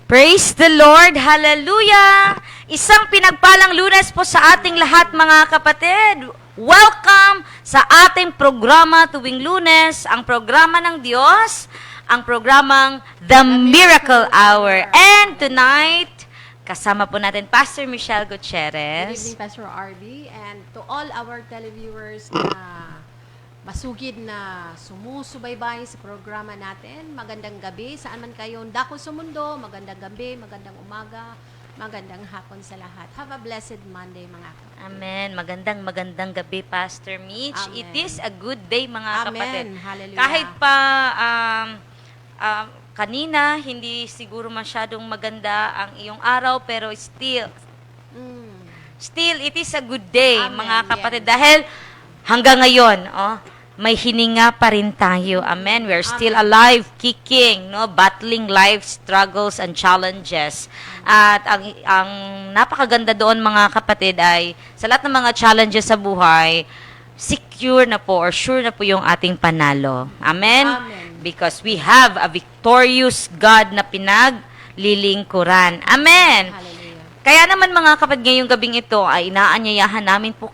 Praise the Lord! Hallelujah! Isang pinagpalang Lunes po sa ating lahat mga kapatid. Welcome sa ating programa tuwing Lunes, ang programa ng Diyos, ang programang The Miracle Hour. And tonight, kasama po natin Pastor Michelle Good Gutierrez. evening, Pastor RD, and to all our televiewers na masugid na sumusubaybay sa programa natin. Magandang gabi, saan man kayo dako sa mundo, magandang gabi, magandang umaga, magandang hapon sa lahat. Have a blessed Monday, mga kapatid. Amen. Magandang gabi, Pastor Mitch. Amen. It is a good day, mga Amen. kapatid. Hallelujah. Kahit pa kanina, hindi siguro masyadong maganda ang iyong araw, pero still, it is a good day, Amen. mga kapatid. Yes. Dahil hanggang ngayon, may hininga pa rin tayo. Amen. We're still Amen. alive, kicking, battling life struggles and challenges. At ang napakaganda doon, mga kapatid, ay sa lahat ng mga challenges sa buhay, secure na po or sure na po yung ating panalo. Amen? Amen. Because we have a victorious God na pinaglilingkuran. Amen. Hallelujah. Kaya naman mga kapatid, ngayong gabing ito ay inaanyayahan namin po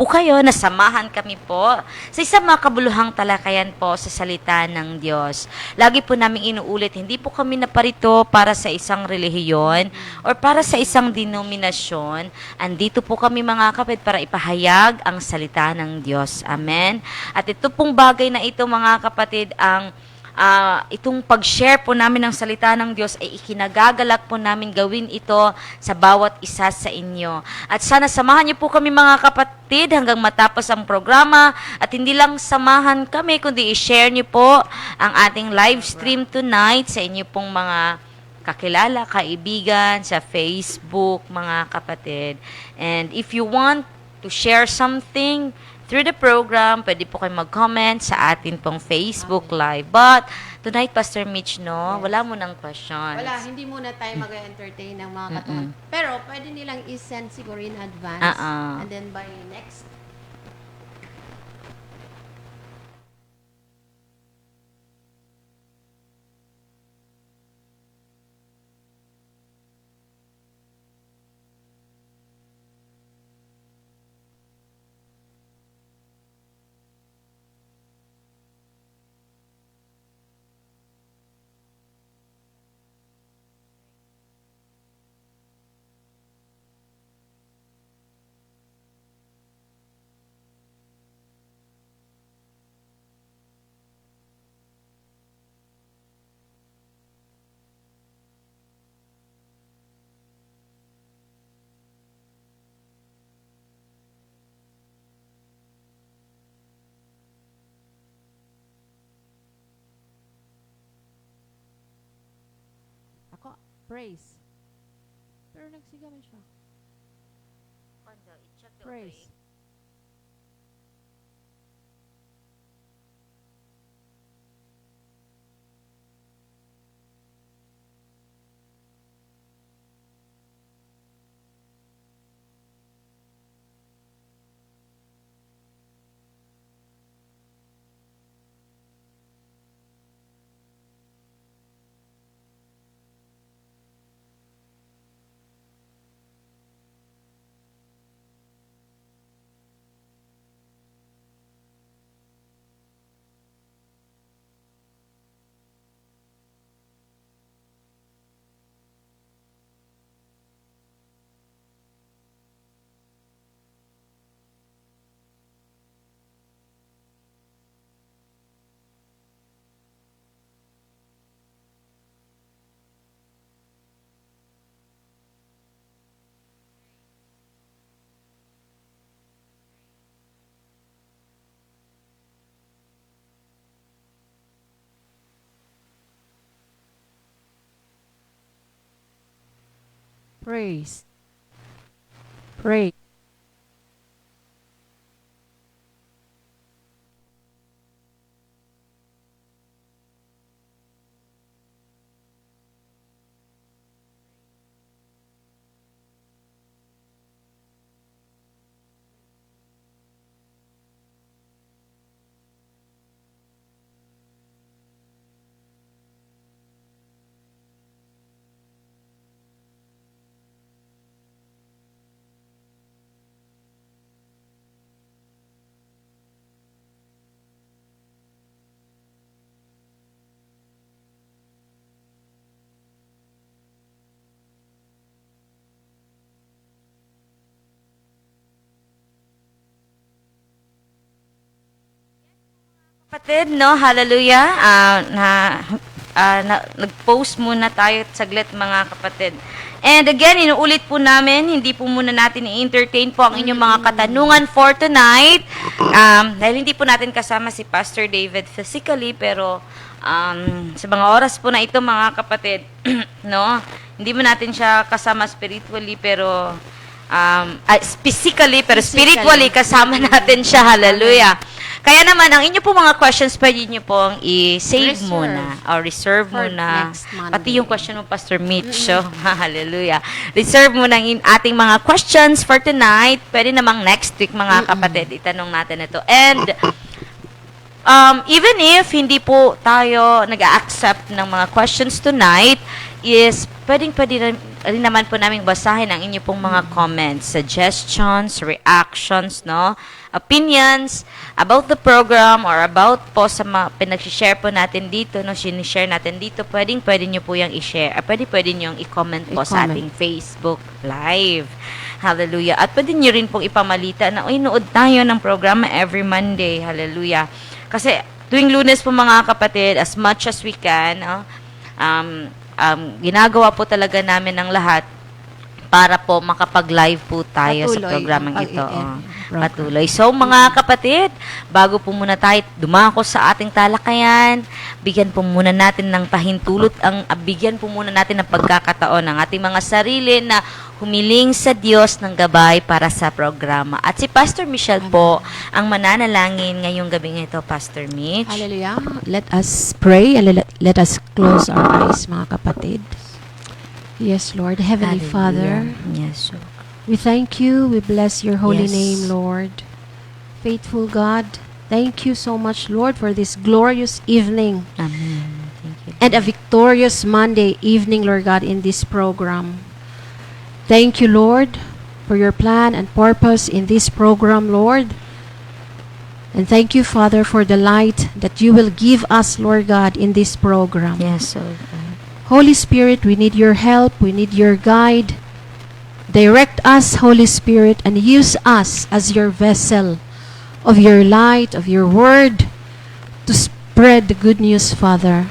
kayo na samahan kami po sa isang makabuluhang talakayan po sa salita ng Diyos. Lagi po namin inuulit, hindi po kami naparito para sa isang relihiyon or para sa isang denominasyon. Andito po kami mga kapatid para ipahayag ang salita ng Diyos. Amen? At ito pong bagay na ito mga kapatid, itong pag-share po namin ng salita ng Diyos ay ikinagagalak po namin gawin ito sa bawat isa sa inyo. At sana samahan niyo po kami mga kapatid hanggang matapos ang programa at hindi lang samahan kami kundi i-share niyo po ang ating live stream tonight sa inyo pong mga kakilala, kaibigan, sa Facebook, mga kapatid. And if you want to share something through the program, pwede po kayo mag-comment sa atin pong Facebook Live. But, tonight, Pastor Mitch, wala mo ng questions. Wala, hindi muna tayo mag-entertain ng mga katuan. Pero, pwede nilang i-send siguro in advance. And then by next ako, praise. Pero nagsiga man siya. Praise. Praise. Praise. Kapatid, no? Hallelujah. Nag-post muna tayo saglit, mga kapatid. And again, inuulit po namin, hindi po muna natin i-entertain po ang inyong mga katanungan for tonight. Dahil hindi po natin kasama si Pastor David physically, pero sa mga oras po na ito, mga kapatid, no? Hindi mo natin siya kasama spiritually, pero physically, pero spiritually kasama natin siya. Hallelujah. Kaya naman, ang inyo po mga questions, pwede nyo pong i-save Reserve. muna or reserve For muna. next Monday. Pati yung question mo, Pastor Mitch. So, hallelujah. Reserve muna ang ating mga questions for tonight. Pwede namang next week, mga kapatid, itanong natin ito. And, even if hindi po tayo nag-accept ng mga questions tonight, is pwede rin naman po namin basahin ang inyo pong mga comments, suggestions, reactions, no? Opinions about the program or about po sa mga pinag-share po natin dito, no? Sinishare natin dito, pwede nyo po yung i-share. Pwede nyo yung i-comment po sa I-comment. ating Facebook Live. Hallelujah. At pwede nyo rin pong ipamalita na, nood tayo ng programa every Monday. Hallelujah. Kasi tuwing Lunes po, mga kapatid, as much as we can, ginagawa po talaga namin ng lahat para po makapag-live po tayo sa Patuloy programang ang ito. pag-i-end program. Patuloy. So, mga kapatid, bago po muna tayo dumako sa ating talakayan, bigyan po muna natin ng pahintulot, bigyan po muna natin ng pagkakataon ng ating mga sarili na humiling sa Diyos ng gabay para sa programa. At si Pastor Michelle po ang mananalangin ngayong gabing ito, Pastor Mitch. Hallelujah. Let us pray and let us close our eyes, mga kapatid. Yes, Lord. Heavenly Father, Yes, sir. we thank you. We bless your holy Yes. name, Lord. Faithful God, thank you so much, Lord, for this glorious evening Amen. Thank you. and a victorious Monday evening, Lord God, in this program. Thank you, Lord, for your plan and purpose in this program, Lord. And thank you, Father, for the light that you will give us, Lord God, in this program. Yes, sir. Holy Spirit, we need your help. We need your guide. Direct us, Holy Spirit, and use us as your vessel of your light, of your word, to spread the good news, Father.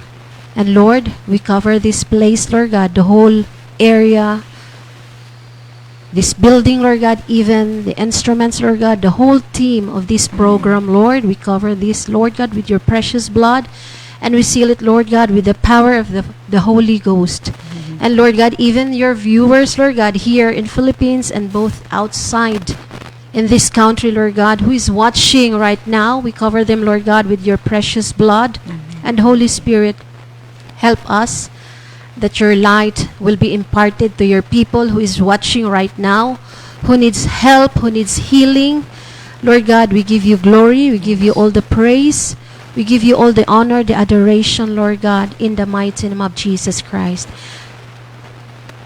And Lord, we cover this place, Lord God, the whole area, this building, Lord God, even the instruments, Lord God, the whole team of this program, Lord. We cover this, Lord God, with your precious blood. And we seal it, Lord God, with the power of the Holy Ghost. And Lord God, even your viewers, Lord God, here in Philippines and both outside in this country, Lord God, who is watching right now, we cover them, Lord God, with your precious blood. And Holy Spirit, help us that your light will be imparted to your people who is watching right now, who needs help, who needs healing. Lord God, we give you glory, we give you all the praise. We give you all the honor, the adoration, Lord God, in the mighty name of Jesus Christ.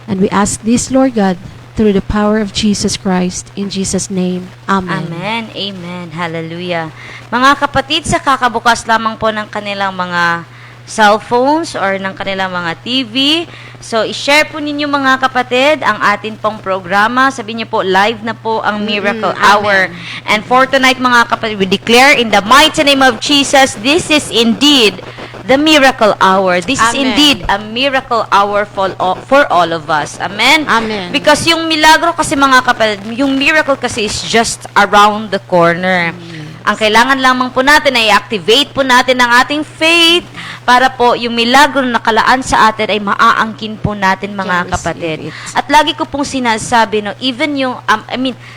And we ask this, Lord God, through the power of Jesus Christ, in Jesus' name. Amen. Amen. Amen. Hallelujah. Mga kapatid, sa kakabukas lamang po ng kanilang mga cellphones or ng kanilang mga TV. So, i-share po ninyo, mga kapatid, ang atin pong programa. Sabihin niyo po, live na po ang Miracle Hour. And for tonight, mga kapatid, we declare in the mighty name of Jesus, this is indeed the miracle hour. This is Amen. indeed a miracle hour for all of us. Amen? Amen. Because yung milagro kasi, mga kapatid, yung miracle kasi is just around the corner. Ang kailangan lamang po natin ay activate po natin ang ating faith para po yung milagro na nakalaan sa atin ay maaangkin po natin, mga Can kapatid. receive it. At lagi ko pong sinasabi, no, even yung,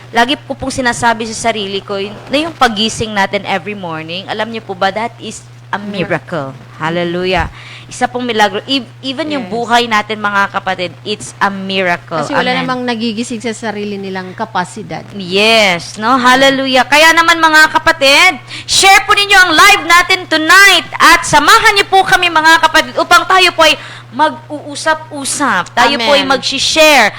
lagi ko pong sinasabi sa sarili ko, na yung pagising natin every morning, alam niyo po ba, that is a miracle. Hallelujah. Isa pong milagro. Even yung Yes. buhay natin, mga kapatid, it's a miracle. Kasi wala Amen. namang nagigising sa sarili nilang kapasidad. Yes, no? Hallelujah. Kaya naman, mga kapatid, share po ninyo ang live natin tonight at samahan niyo po kami, mga kapatid, upang tayo po ay mag-uusap-usap. Tayo po ay Amen. mag-share.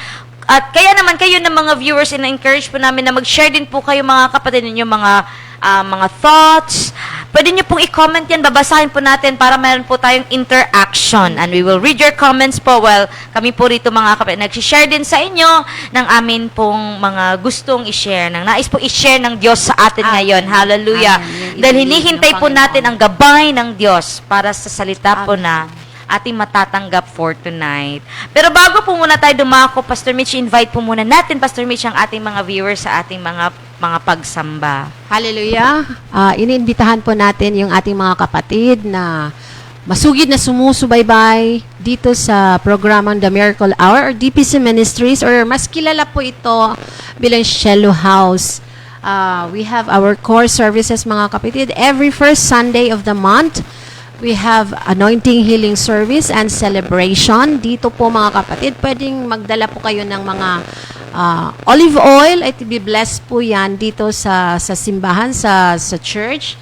At kaya naman kayo ng mga viewers, ina-encourage po namin na mag-share din po kayo, mga kapatid, ninyo mga thoughts, Pwede nyo pong i-comment yan, babasahin po natin para meron po tayong interaction. And we will read your comments po while kami po rito mga kapatid nag-share din sa inyo ng amin pong mga gustong i-share, ng nais po i-share ng Diyos sa atin ngayon. Hallelujah. Amen. Dahil Ibigay hinihintay ng po Panginoon. natin ang gabay ng Diyos para sa salita po na ating matatanggap for tonight. Pero bago po muna tayo dumako, Pastor Mitch, invite po muna natin, Pastor Mitch, ang ating mga viewers sa ating mga pagsamba. Hallelujah. Iniimbitahan po natin yung ating mga kapatid na masugid na sumusubaybay dito sa programang The Miracle Hour or DPC Ministries, or mas kilala po ito bilang Shiloh House. We have our core services mga kapatid every first Sunday of the month. We have anointing healing service and celebration. Dito po mga kapatid, pwedeng magdala po kayo ng mga olive oil at i-bless po yan dito sa simbahan, sa church.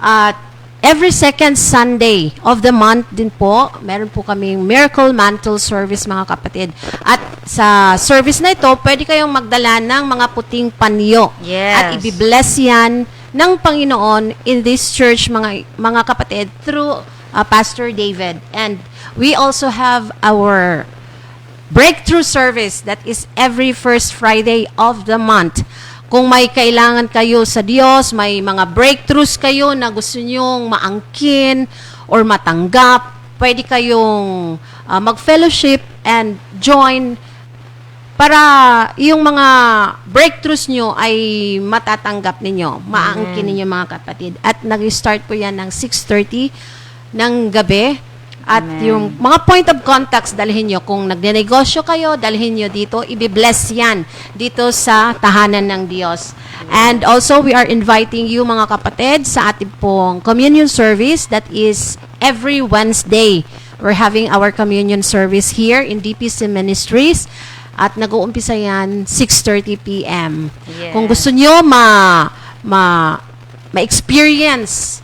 At every second Sunday of the month din po, meron po kaming Miracle Mantle Service mga kapatid. At sa service na ito, pwede kayong magdala ng mga puting panyo. Yes. At i-bless yan ng Panginoon in this church mga kapatid through Pastor David. And we also have our breakthrough service that is every first Friday of the month. Kung may kailangan kayo sa Diyos, may mga breakthroughs kayo na gusto nyong maangkin or matanggap, pwede kayong mag-fellowship and join para yung mga breakthroughs nyo ay matatanggap ninyo, maangkin ninyo mga kapatid. At nag-start po yan ng 6:30 ng gabi. At yung mga point of contacts, dalhin nyo. Kung nagnenegosyo kayo, dalhin nyo dito. Ibi-bless yan dito sa tahanan ng Diyos. And also, we are inviting you mga kapatid sa ating pong communion service that is every Wednesday. We're having our communion service here in DPC Ministries. At nag-uumpisa yan 6:30 p.m. Yes. Kung gusto nyo ma-experience,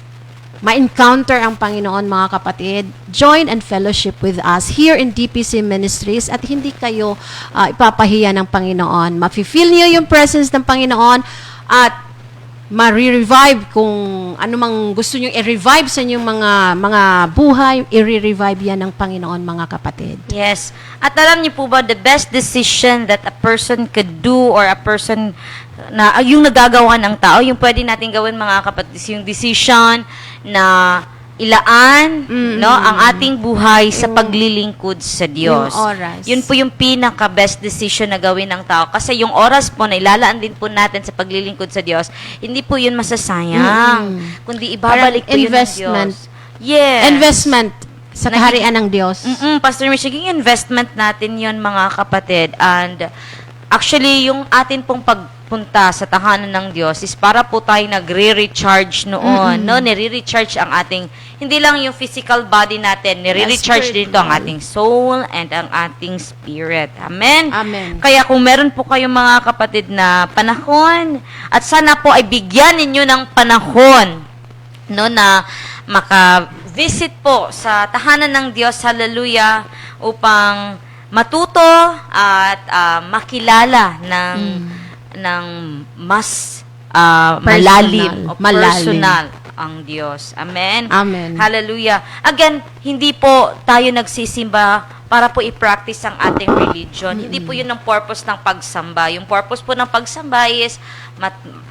ma-encounter ang Panginoon mga kapatid, join and fellowship with us here in DPC Ministries at hindi kayo ipapahiya ng Panginoon. Mafe-feel niyo yung presence ng Panginoon at ma-revive kung ano mang gusto niyo i-revive sa inyong mga buhay, i-revive yan ng Panginoon mga kapatid. Yes. At alam niyo po ba, the best decision that a person could do or a person na yung nagagawa ng tao, yung pwede natin gawin mga kapatid, yung decision na ilaan no ang ating buhay sa paglilingkod sa Diyos. Yung oras. Yun po yung pinaka best decision na gawin ng tao kasi yung oras po na ilalaan din po natin sa paglilingkod sa Diyos, hindi po yun masasayang, kundi ibabalik po Parang yun ng investment. Diyos. Yes. Investment sa kaharian ng Diyos. Pastor Mitch, yung investment natin yon mga kapatid. And actually, yung atin pong pagpunta sa tahanan ng Diyos is para po tayo nagre-recharge noon. No? Nire-recharge ang ating, hindi lang yung physical body natin, nire-recharge Yes, dito ang ating soul and ang ating spirit. Amen? Amen. Kaya kung meron po kayong mga kapatid na panahon, at sana po ay bigyan ninyo ng panahon no, na maka-visit po sa tahanan ng Diyos, hallelujah, upang matuto at makilala ng mas malalim o personal ang Diyos. Amen? Amen. Hallelujah. Again, hindi po tayo nagsisimba para po i-practice ang ating religion. Hindi po yun ang purpose ng pagsamba. Yung purpose po ng pagsamba is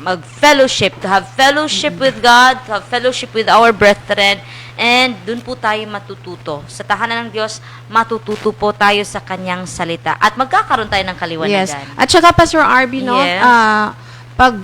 mag-fellowship, to have fellowship with God, to have fellowship with our brethren, and dun po tayo matututo. Sa tahanan ng Diyos, matututo po tayo sa Kanyang salita. At magkakaroon tayo ng kaliwanagan. Yes. At saka Pastor RB, no, Yes. pag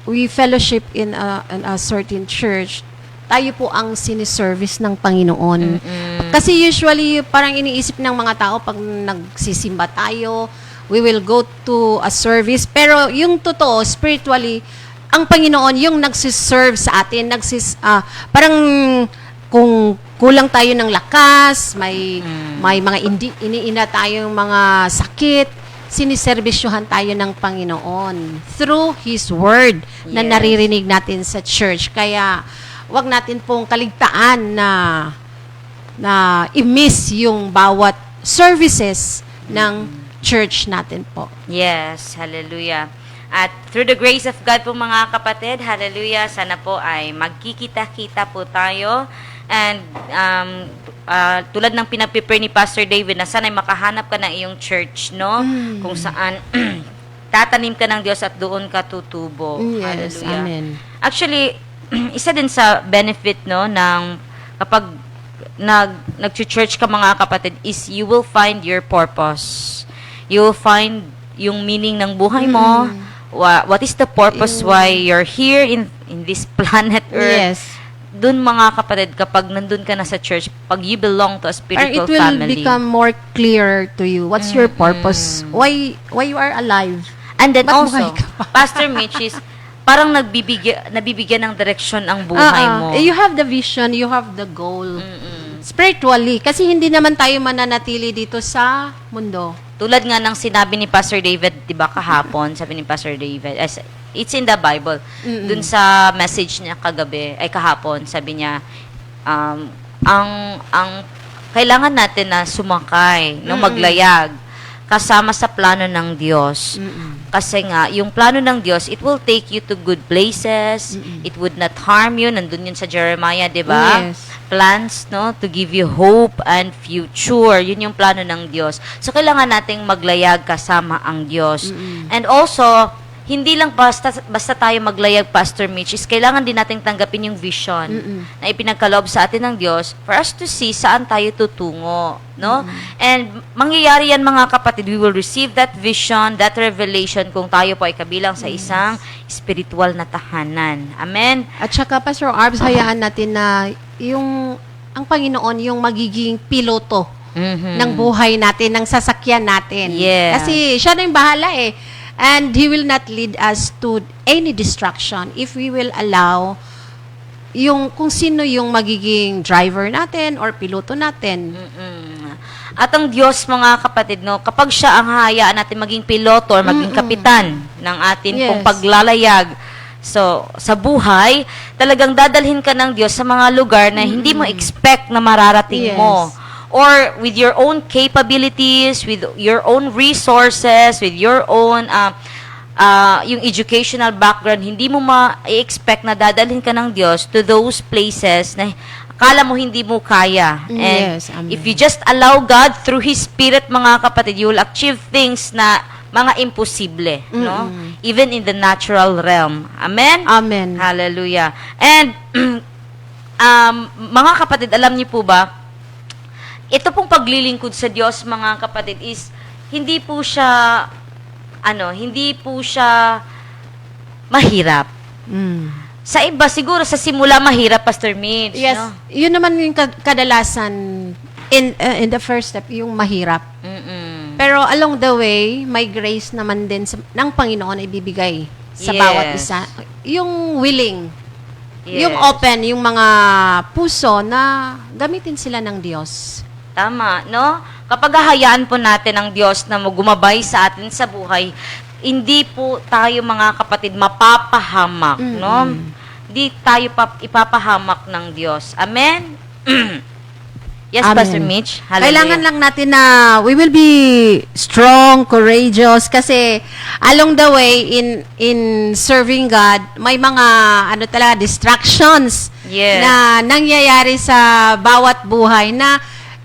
we fellowship in a certain church, tayo po ang siniservice ng Panginoon. Kasi usually, parang iniisip ng mga tao pag nagsisimba tayo, we will go to a service. Pero yung totoo, spiritually, ang Panginoon yung nagsiserve sa atin. Parang kung kulang tayo ng lakas, may mga iniina tayong mga sakit, siniservisyohan tayo ng Panginoon through His Word na Yes. naririnig natin sa church. Kaya, wag natin pong kaligtaan na i-miss yung bawat services ng church natin po. Yes, hallelujah. At through the grace of God po mga kapatid, hallelujah, sana po ay magkikita-kita po tayo. And tulad ng pinag-prepare ni Pastor David na sana ay makahanap ka ng iyong church, no? Kung saan tatanim ka ng Diyos at doon ka tutubo. Yes, Hallelujah. amen. Actually, isa din sa benefit, no, ng kapag nag-church ka mga kapatid is you will find your purpose. You will find yung meaning ng buhay mo. What is the purpose why you're here in this planet Earth? Yes. Doon mga kapatid, kapag nandun ka na sa church, pag you belong to a Or spiritual it will family. become more clearer to you. What's your purpose? Why you are alive? And then Ba't also, buhay ka pa? Pastor Mitch is parang nabibigyan ng direksyon ang buhay mo. You have the vision, you have the goal. Spiritually. Kasi hindi naman tayo mananatili dito sa mundo. Tulad nga ng sinabi ni Pastor David, 'di ba, kahapon, sabi ni Pastor David, it's in the Bible. Dun sa message niya kahapon, sabi niya, ang kailangan natin na sumakay, no, maglayag kasama sa plano ng Diyos. Kasi nga, yung plano ng Diyos, it will take you to good places. It would not harm you. Nandun yun sa Jeremiah, di ba? Yes. Plans, no, to give you hope and future. Yun yung plano ng Diyos. So, kailangan nating maglayag kasama ang Diyos. And also, hindi lang basta tayo maglayag, Pastor Mitch, is kailangan din nating tanggapin yung vision na ipinagkaloob sa atin ng Diyos for us to see saan tayo tutungo, no? And mangyayari yan mga kapatid, we will receive that vision, that revelation kung tayo po ay kabilang sa isang spiritual na tahanan. Amen? At saka, Pastor Arbs, hayaan natin na ang Panginoon yung magiging piloto ng buhay natin, ng sasakyan natin. Yeah. Kasi siya na yung bahala eh. And He will not lead us to any distraction if we will allow kung sino yung magiging driver natin or piloto natin. At ang Diyos, mga kapatid, no, kapag siya ang hahayaan natin maging piloto or maging kapitan ng atin pong paglalayag, so, sa buhay, talagang dadalhin ka ng Diyos sa mga lugar na hindi mo expect na mararating mo. Or with your own capabilities, with your own resources, with your own yung educational background, hindi mo ma-expect na dadalhin ka ng Diyos to those places na akala mo hindi mo kaya. And Yes, amen. if you just allow God through His Spirit, mga kapatid, you will achieve things na mga imposible, no? Even in the natural realm. Amen? Amen. Hallelujah. And mga kapatid, alam niyo po ba, ito pong paglilingkod sa Diyos, mga kapatid, is hindi po siya mahirap. Sa iba, siguro sa simula mahirap, Pastor Mitch. Yes, No? yun naman yung kadalasan in the first step, yung mahirap. Pero along the way, may grace naman din ng Panginoon na ibibigay sa bawat isa. Yung willing, Yes. yung open, yung mga puso na gamitin sila ng Diyos. Tama, no? Kapag hahayaan po natin ang Diyos na gumabay sa atin sa buhay, hindi po tayo, mga kapatid, mapapahamak, no? Hindi tayo ipapahamak ng Diyos. Amen? Yes, Amen. Pastor Mitch? Hallelujah. Kailangan lang natin na we will be strong, courageous, kasi along the way in serving God, may mga talaga distractions Yes. na nangyayari sa bawat buhay na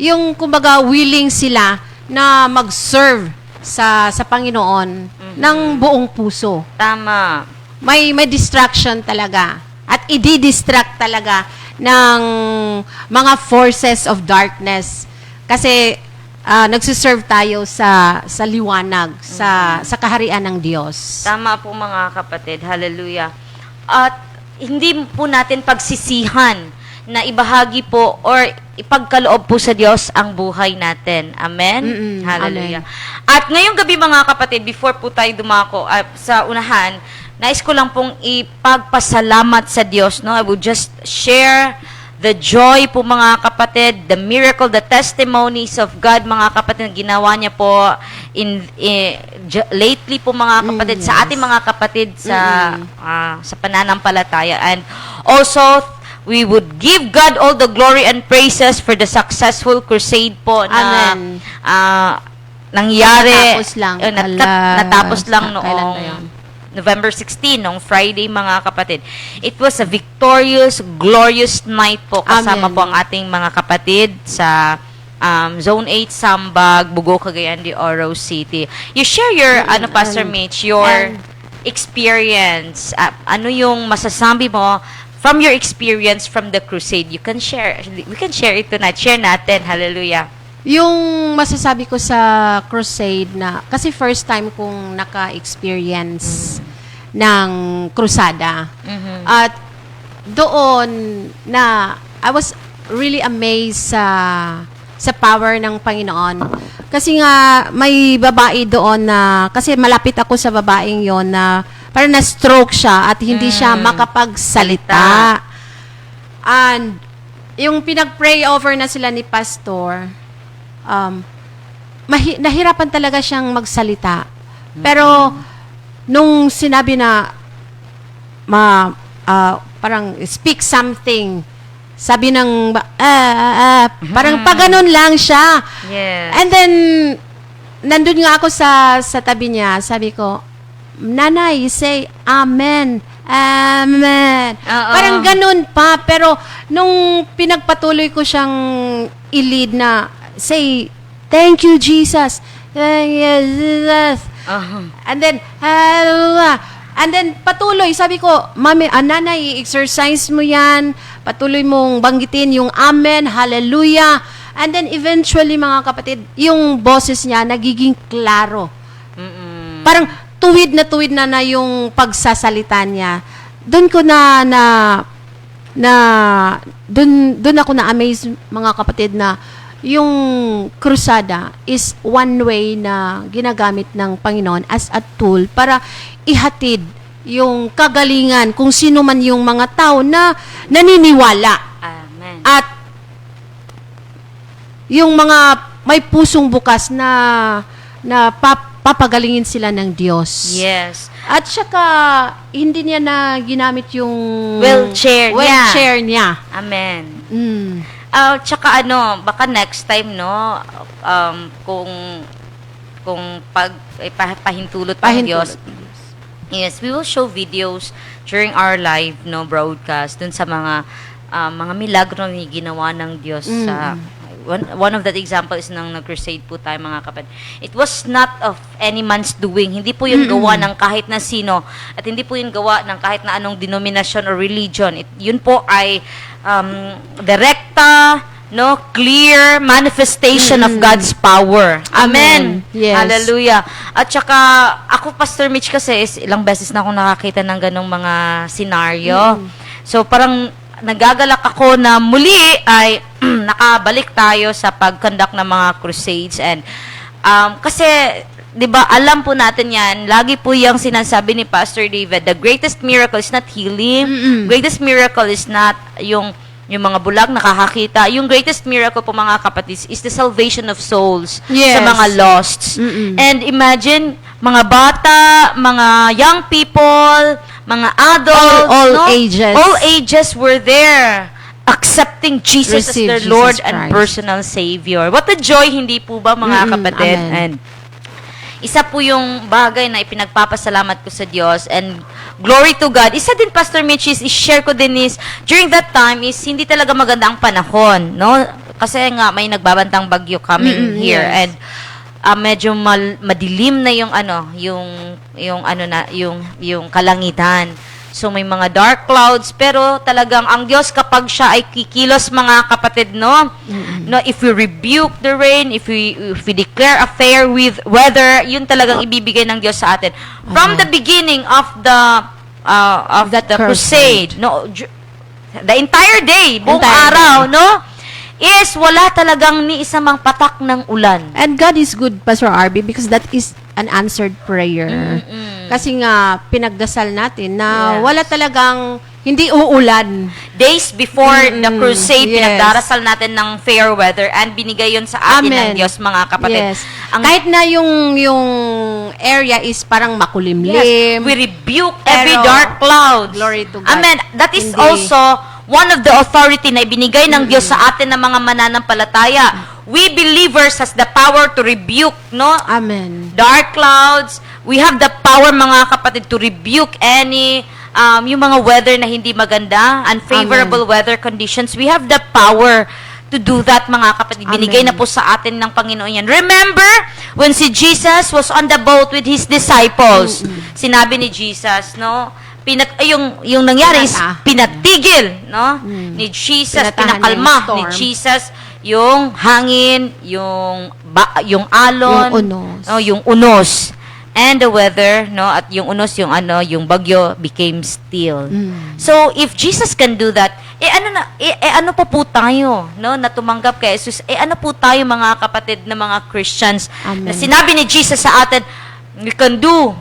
yung kumbaga willing sila na mag-serve sa Panginoon ng buong puso. Tama. May distraction talaga at i-distract talaga ng mga forces of darkness kasi nagsiserve tayo sa liwanag, sa kaharian ng Diyos. Tama po, mga kapatid. Hallelujah. At hindi po natin pagsisihan na ibahagi po or ipagkaloob po sa Diyos ang buhay natin. Amen? Hallelujah. At ngayong gabi, mga kapatid, before po tayo dumako sa unahan, nais ko lang pong ipagpasalamat sa Diyos. No? I would just share the joy po, mga kapatid, the miracle, the testimonies of God, mga kapatid, na ginawa niya po lately po, mga kapatid, sa ating mga kapatid sa pananampalataya. And also, we would give God all the glory and praises for the successful crusade po na Amen. Nangyari. Natapos lang. Natapos lang Kailan noong ba yun? November 16, nung Friday, mga kapatid. It was a victorious, glorious night po. Kasama Amen. po ang ating mga kapatid sa Zone 8, Sambag, Bugo, Cagayan de Oro City. You share your, Pastor Mitch, your experience. Ano yung masasabi mo from your experience from the crusade? We can share it tonight. Share natin. Hallelujah. Yung masasabi ko sa crusade na, kasi first time kong naka-experience ng krusada. At doon na, I was really amazed sa power ng Panginoon. Kasi nga, may babae doon na, kasi malapit ako sa babaeng yon na parang na-stroke siya at hindi siya makapagsalita. And yung pinag-pray over na sila ni Pastor, nahirapan talaga siyang magsalita. Pero, nung sinabi na, parang speak something, sabi ng, parang paganon lang siya. Yes. And then, nandun nga ako sa tabi niya, sabi ko, Nanay, say, Amen. Amen. Parang ganun pa. Pero, nung pinagpatuloy ko siyang i-lead na, say, thank you, Jesus. Thank you, Jesus. And then, hallelujah. And then, patuloy, sabi ko, Mami, Nanay, exercise mo yan. Patuloy mong banggitin yung Amen, Hallelujah. And then, eventually, mga kapatid, yung boses niya nagiging klaro. Parang tuwid na yung pagsasalita niya. Doon ko doon ako na-amaze, mga kapatid, na yung krusada is one way na ginagamit ng Panginoon as a tool para ihatid yung kagalingan kung sino man yung mga tao na naniniwala. Amen. At yung mga may pusong bukas na papagalingin sila ng Diyos. Yes. At saka, hindi niya na ginamit yung wheelchair niya. Amen. Mm. Tsaka baka next time, no, kung pahintulot ng Diyos, yes, we will show videos during our live, no, broadcast dun sa mga milagro na ginawa ng Diyos sa one of that example is nang nag-crusade po tayo, mga kapatid. It was not of any man's doing. Hindi po yun gawa ng kahit na sino. At hindi po yun gawa ng kahit na anong denomination or religion. Yun po ay direkta, no, clear manifestation of God's power. Amen. Yes. Hallelujah. At saka, ako, Pastor Mitch, kasi ilang beses na akong nakakita ng ganong mga senaryo. So, parang nagagalak ako na muli ay nakabalik tayo sa pag-conduct ng mga crusades. And kasi, di ba, alam po natin yan, lagi po yung sinasabi ni Pastor David, the greatest miracle is not healing, greatest miracle is not yung mga bulag nakakakita. Yung greatest miracle po, mga kapatid, is the salvation of souls Yes. sa mga losts. And imagine, mga bata, mga young people, mga adults, all no? ages. All ages were there accepting Jesus as Receive their Jesus Lord and Christ. personal Savior. What a joy, hindi po ba, mga kapatid? Amen. And isa po yung bagay na ipinagpapasalamat ko sa Diyos, and glory to God. Isa din, Pastor Mitch, is-share ko din is, during that time is hindi talaga maganda ang panahon, no? Kasi nga may nagbabantang bagyo coming here, yes. and medyo madilim na yung kalangitan. So may mga dark clouds, pero talagang ang Diyos, kapag siya ay kikilos, mga kapatid, no? No, if we rebuke the rain, if we declare a fair with weather, yun talagang ibibigay ng Diyos sa atin. From the beginning of the crusade, no, the entire day, buong araw, no, is wala talagang ni isa mang patak ng ulan. And God is good, Pastor RB, because that is an answered prayer. Kasi nga, pinagdasal natin na Yes. wala talagang hindi uulan. Days before the crusade, yes. pinagdarasal natin ng fair weather, and binigay yun sa atin ng Diyos, mga kapatid. Yes. Kahit na yung area is parang makulimlim. We rebuke every Pero, dark cloud. glory to God. Amen. That is Hindi. also one of the authority na ibinigay ng Diyos sa atin ng mga mananampalataya. We believers has the power to rebuke, no? Amen. Dark clouds, We have the power, mga kapatid, to rebuke any yung mga weather na hindi maganda, unfavorable weather conditions. We have the power to do that, mga kapatid. Binigay na po sa atin ng Panginoon yan. Remember, when si Jesus was on the boat with his disciples, sinabi ni Jesus, no, yung nangyari is pinatigil, no, ni Jesus, Pinatahan pinakalma niya yung ni storm. Jesus yung hangin, yung alon, Yung unos. no, yung unos. And the weather, no, at yung unos, yung bagyo became still. So, if Jesus can do that, ano po tayo, no, na tumanggap kay Jesus, ano po tayo, mga kapatid na mga Christians, Amen. na sinabi ni Jesus sa atin, we can do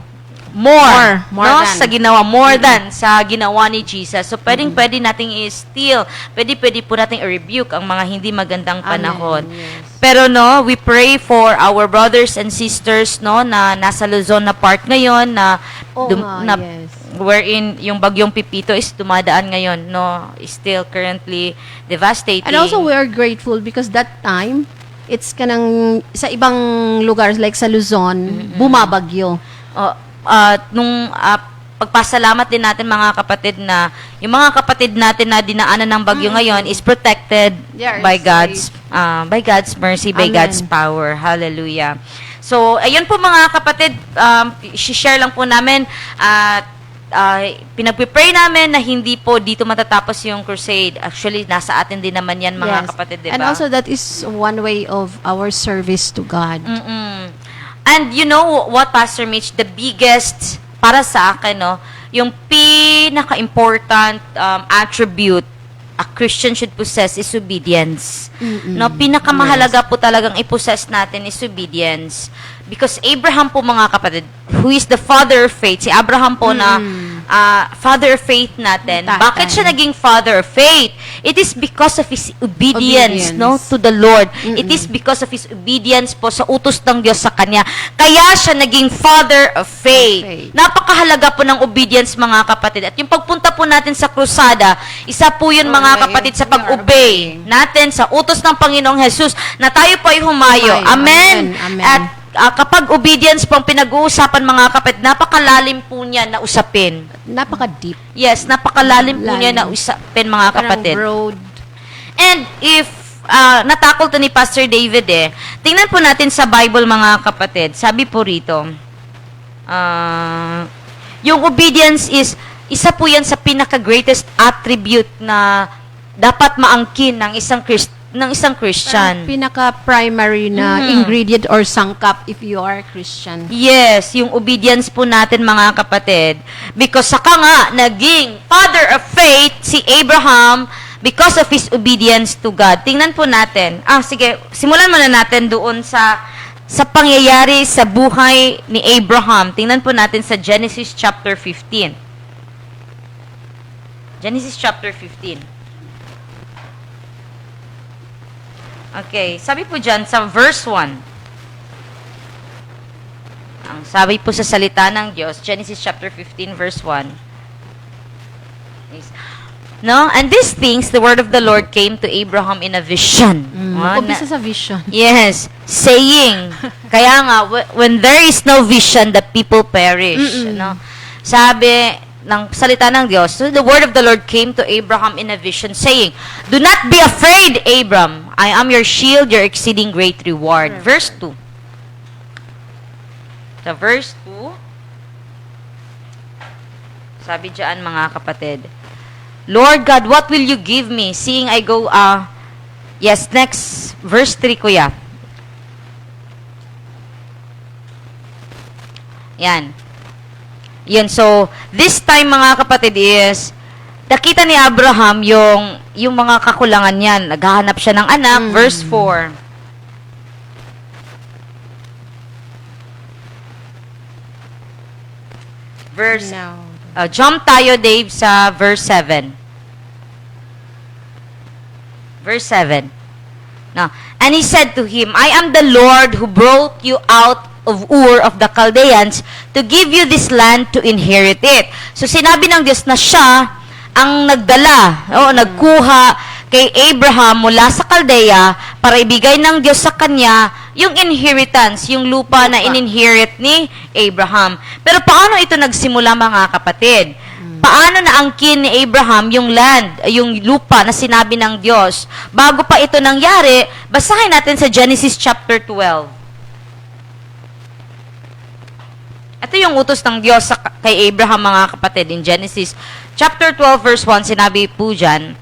more no, than. sa ginawa ni Jesus. So, pwede nating i-steal, pwede po nating i-rebuke ang mga hindi magandang panahon. Yes. Pero no, we pray for our brothers and sisters, no, na nasa Luzon na part ngayon, na, Yes. wherein yung bagyong Pipito is dumadaan ngayon, no, is still currently devastating. And also, we are grateful because that time, it's kanang sa ibang lugar, like sa Luzon, bumabagyo. Pagpasalamat din natin, mga kapatid, na yung mga kapatid natin na dinaanan ng bagyo ngayon is protected They are by God's mercy, by Amen. God's power. Hallelujah. So, ayun po, mga kapatid, share lang po namin at pinagpipray namin na hindi po dito matatapos yung crusade. Actually, nasa atin din naman yan, mga Yes. kapatid, diba? And also, that is one way of our service to God. And you know what, Pastor Mitch, the biggest, para sa akin, no, yung pinaka-important attribute a Christian should possess is obedience. No, pinakamahalaga po talagang i-possess natin is obedience. Because Abraham po, mga kapatid, who is the father of faith, si Abraham po na father of faith natin. Tatay. Bakit siya naging father of faith? It is because of his obedience, Obedience. no, to the Lord. It is because of his obedience po sa utos ng Diyos sa kanya. Kaya siya naging father of faith. faith. Napakahalaga po ng obedience, mga kapatid. At yung pagpunta po natin sa krusada, isa po yun, mga kapatid, sa pag-obey natin sa utos ng Panginoong Jesus na tayo po ay humayo. Amen. Amen. At kapag obedience po ang pinag-uusapan, mga kapatid, napakalalim po niya na usapin. Napaka-deep. Yes, napakalalim po niya na Lalim. usapin, mga Parang kapatid. broad. And if natakol to ni Pastor David, tingnan po natin sa Bible, mga kapatid. Sabi po rito, yung obedience is, isa po yan sa pinaka-greatest attribute na dapat maangkin ng isang Christian. Parang pinaka-primary na ingredient or sangkap if you are Christian. Yes, yung obedience po natin, mga kapatid. Because saka nga, naging father of faith si Abraham because of his obedience to God. Tingnan po natin. Sige, simulan muna natin doon sa pangyayari sa buhay ni Abraham. Tingnan po natin sa Genesis chapter 15. Genesis chapter 15. Okay, sabi po dyan sa verse 1. Ang sabi po sa salita ng Diyos, Genesis chapter 15 verse 1. No? And these things, the word of the Lord came to Abraham in a vision. Umpisa sa vision. Yes, saying, kaya nga, when there is no vision, the people perish. No? Sabi ng salita ng Diyos, so the word of the Lord came to Abraham in a vision, saying, do not be afraid, Abram. I am your shield, your exceeding great reward. Verse 2. Sa verse 2, sabi dyan, mga kapatid, Lord God, what will you give me, seeing I go, yes, next, verse 3, kuya. Yan. Yan, so, this time, mga kapatid, is, nakita ni Abraham yung mga kakulangan niyan. Naghahanap siya ng anak, verse 4. Verse, Now, jump tayo, Dave, sa verse 7. Verse 7. Now, and he said to him, I am the Lord who brought you out of Ur of the Chaldeans to give you this land to inherit it. So, sinabi ng Diyos na siya ang nagdala, nagkuha kay Abraham mula sa Chaldea para ibigay ng Diyos sa kanya yung inheritance, yung lupa na ininherit ni Abraham. Pero paano ito nagsimula, mga kapatid? Paano naangkin ni Abraham yung land, yung lupa na sinabi ng Diyos? Bago pa ito nangyari, basahin natin sa Genesis chapter 12. Ito yung utos ng Diyos kay Abraham, mga kapatid. In Genesis chapter 12 verse 1, sinabi po dyan,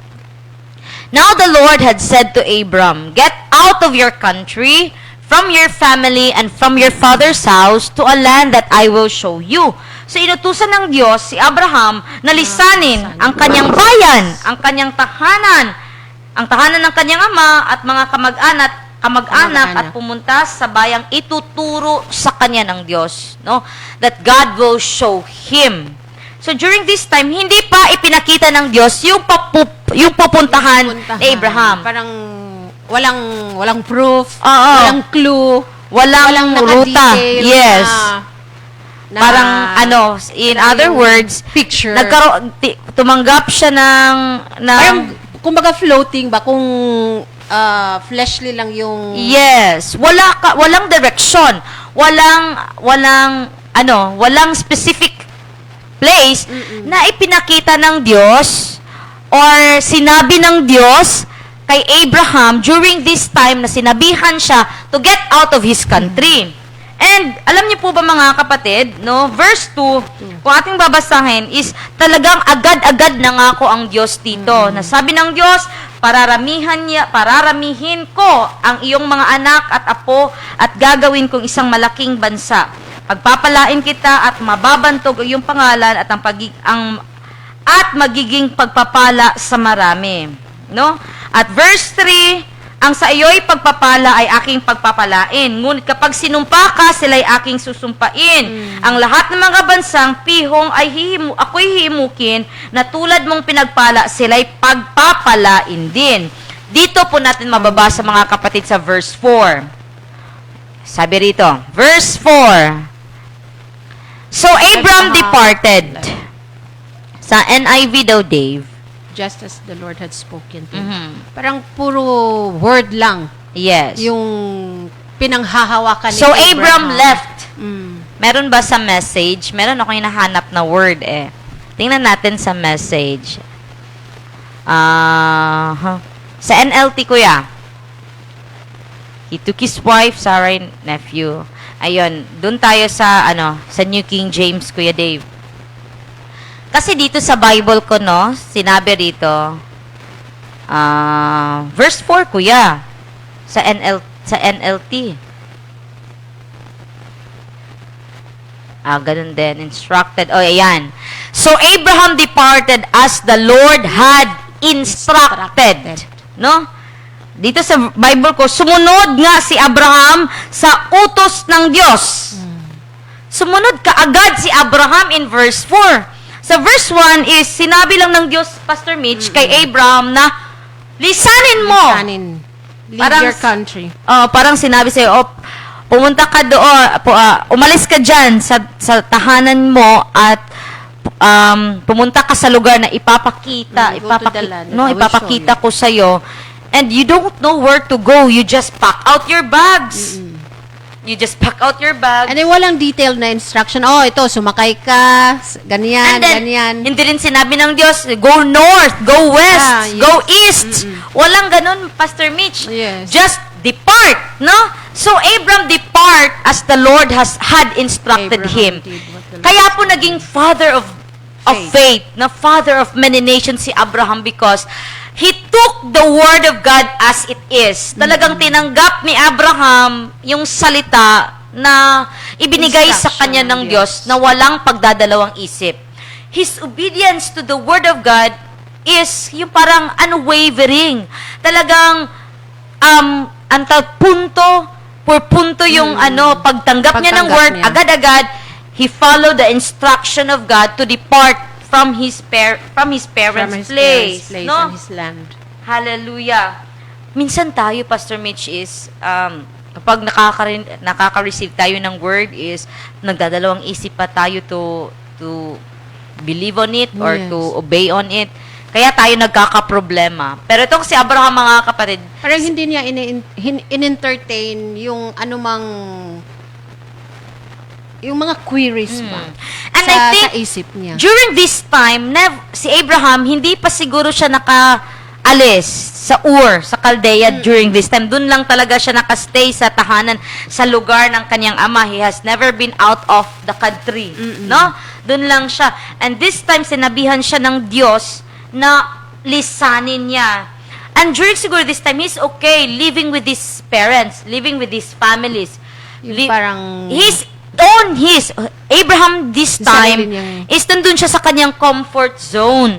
Now the Lord had said to Abram, Get out of your country, from your family, and from your father's house, to a land that I will show you. So inutusan ng Diyos si Abraham na lisanin ang kanyang bayan, ang kanyang tahanan, ang tahanan ng kanyang ama at mga kamag-anak at pumunta sa bayang ituturo sa kanya ng Diyos, no? That God will show him. So during this time, hindi pa ipinakita ng Diyos yung pupuntahan ni Abraham. Parang walang proof, Oo. walang clue, Walang ruta. naka-detail Yes. na Parang in other words, picture. tumanggap siya ng Parang, kumbaga floating ba kung fleshly lang yung yes, walang direction, walang specific place na ipinakita ng Diyos or sinabi ng Diyos kay Abraham during this time na sinabihan siya to get out of his country. And alam niyo po ba, mga kapatid, no, verse 2, kung ating babasahin is talagang agad-agad nangako ang Diyos dito. Na sabi ng Diyos, pararamihin ko ang iyong mga anak at apo at gagawin kong isang malaking bansa. Pagpapalain kita at mababantog ang iyong pangalan at magiging pagpapala sa marami. No? At verse 3, ang sa iyo'y pagpapala ay aking pagpapalain. Ngunit kapag sinumpa ka, sila'y aking susumpain. Ang lahat ng mga bansang pihong ay ako'y himukin na tulad mong pinagpala, sila'y pagpapalain din. Dito po natin mababasa, mga kapatid, sa verse 4. Sabi rito, verse 4. So Abram departed. Sa NIV daw, Dave. just as the Lord had spoken to him. Mhm. Parang puro word lang Yes. yung pinanghahawakan ni So Abram left. Mm. Meron ba sa message? Meron ako hinahanap na word eh. Tingnan natin sa message. Sa NLT, kuya. He took his wife, Sarah, and nephew. Ayun, dun tayo sa, sa New King James, Kuya Dave. Kasi dito sa Bible ko, no, sinabi rito, verse 4, kuya, sa NLT. Ganun din, instructed. Oh, ayan. So, Abraham departed as the Lord had instructed. No? Dito sa Bible ko, sumunod nga si Abraham sa utos ng Diyos. Sumunod kaagad si Abraham in verse 4. Sa verse 1 is, sinabi lang ng Diyos, Pastor Mitch, kay Abraham na, lisanin mo. Leave your country. Parang sinabi sa'yo, pumunta ka doon, umalis ka dyan sa tahanan mo at pumunta ka sa lugar na ipapakita, Go to the land that I will ipapakita show ko sa'yo. And you don't know where to go. You just pack out your bags. You just pack out your bags. And then walang detailed na instruction. Oh, ito, sumakay ka, ganyan, And then, ganyan. hindi rin sinabi ng Diyos, go north, go west, Yes. go east. Walang ganun, Pastor Mitch. Yes. Just depart, no? So, Abram depart as the Lord had instructed him. Abraham did what the Lord Kaya po naging father of faith, na father of many nations si Abraham because he took the word of God as it is. Talagang tinanggap ni Abraham yung salita na ibinigay sa kanya ng Diyos na walang pagdadalawang isip. His obedience to the word of God is yung parang unwavering. Talagang punto yung pagtanggap niya ng word, niya. agad-agad he followed the instruction of God to depart from his parents' place, no? and his land. Hallelujah. Minsan tayo, Pastor Mitch, is kapag nakaka-receive tayo ng word is nagdadalawang isip pa tayo to believe on it or Yes. to obey on it. Kaya tayo nagkakaproblema. Pero itong si Abraham, mga kapatid, Parang hindi niya in-entertain yung anumang yung mga queries ba And sa, I think, sa isip niya. during this time, si Abraham, hindi pa siguro siya nakaalis sa Ur, sa Chaldea during this time. Doon lang talaga siya nakastay sa tahanan, sa lugar ng kanyang ama. He has never been out of the country. No? Doon lang siya. And this time, sinabihan siya ng Diyos na lisanin niya. And during siguro this time, he's okay living with his parents, living with his families. Yung parang Abraham this Yung time sarili niyang- is nandun siya sa kanyang comfort zone.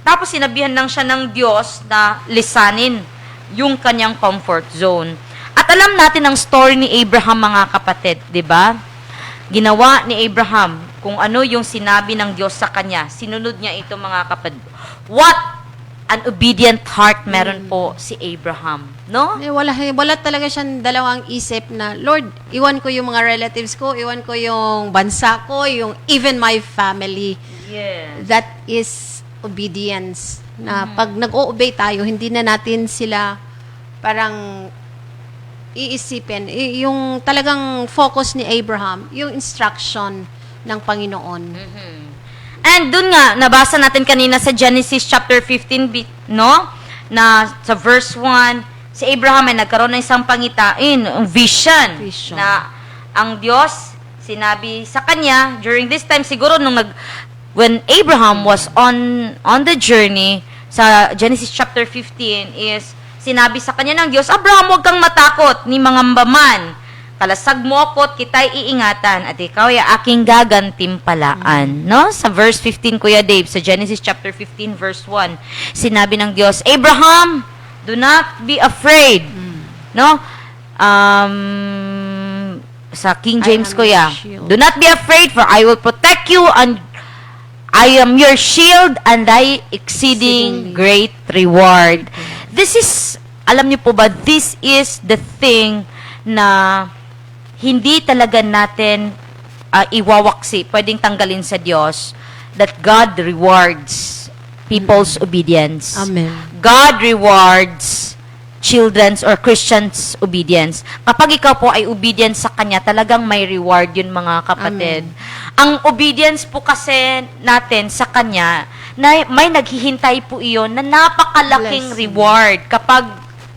Tapos sinabihan lang siya ng Diyos na lisanin yung kanyang comfort zone. At alam natin ang story ni Abraham, mga kapatid, di ba? Ginawa ni Abraham kung ano yung sinabi ng Diyos sa kanya. Sinunod niya ito, mga kapatid. What an obedient heart meron po si Abraham, no? Wala talaga siyang dalawang isip na, Lord, iwan ko yung mga relatives ko, iwan ko yung bansa ko, even my family. Yes. That is obedience. Na pag nag-o-obey tayo, hindi na natin sila parang iisipin. Yung talagang focus ni Abraham, yung instruction ng Panginoon. And dun nga, nabasa natin kanina sa Genesis chapter 15, no? Na sa verse 1, si Abraham ay nagkaroon ng isang pangitain, vision. Na ang Diyos, sinabi sa kanya, during this time, siguro when Abraham was on the journey, sa Genesis chapter 15, is sinabi sa kanya ng Diyos, Abraham, huwag kang matakot, ni mga mbaman. Kalasag mo ako at kita'y iingatan at ikaw ay aking gagantimpalaan. No? Sa verse 15, Kuya Dave, sa Genesis chapter 15, verse 1, sinabi ng Diyos, Abraham, do not be afraid. No? Sa King James, Kuya, do not be afraid, for I will protect you, and I am your shield and thy exceeding great reward. This is, alam niyo po ba, this is the thing na hindi talaga natin iwawaksi, pwedeng tanggalin sa Diyos, that God rewards people's obedience. Amen. God rewards children's or Christians' obedience. Kapag ikaw po ay obedient sa Kanya, talagang may reward yun, mga kapatid. Ang obedience po kasi natin sa Kanya, na may naghihintay po iyon na napakalaking Blessing. reward kapag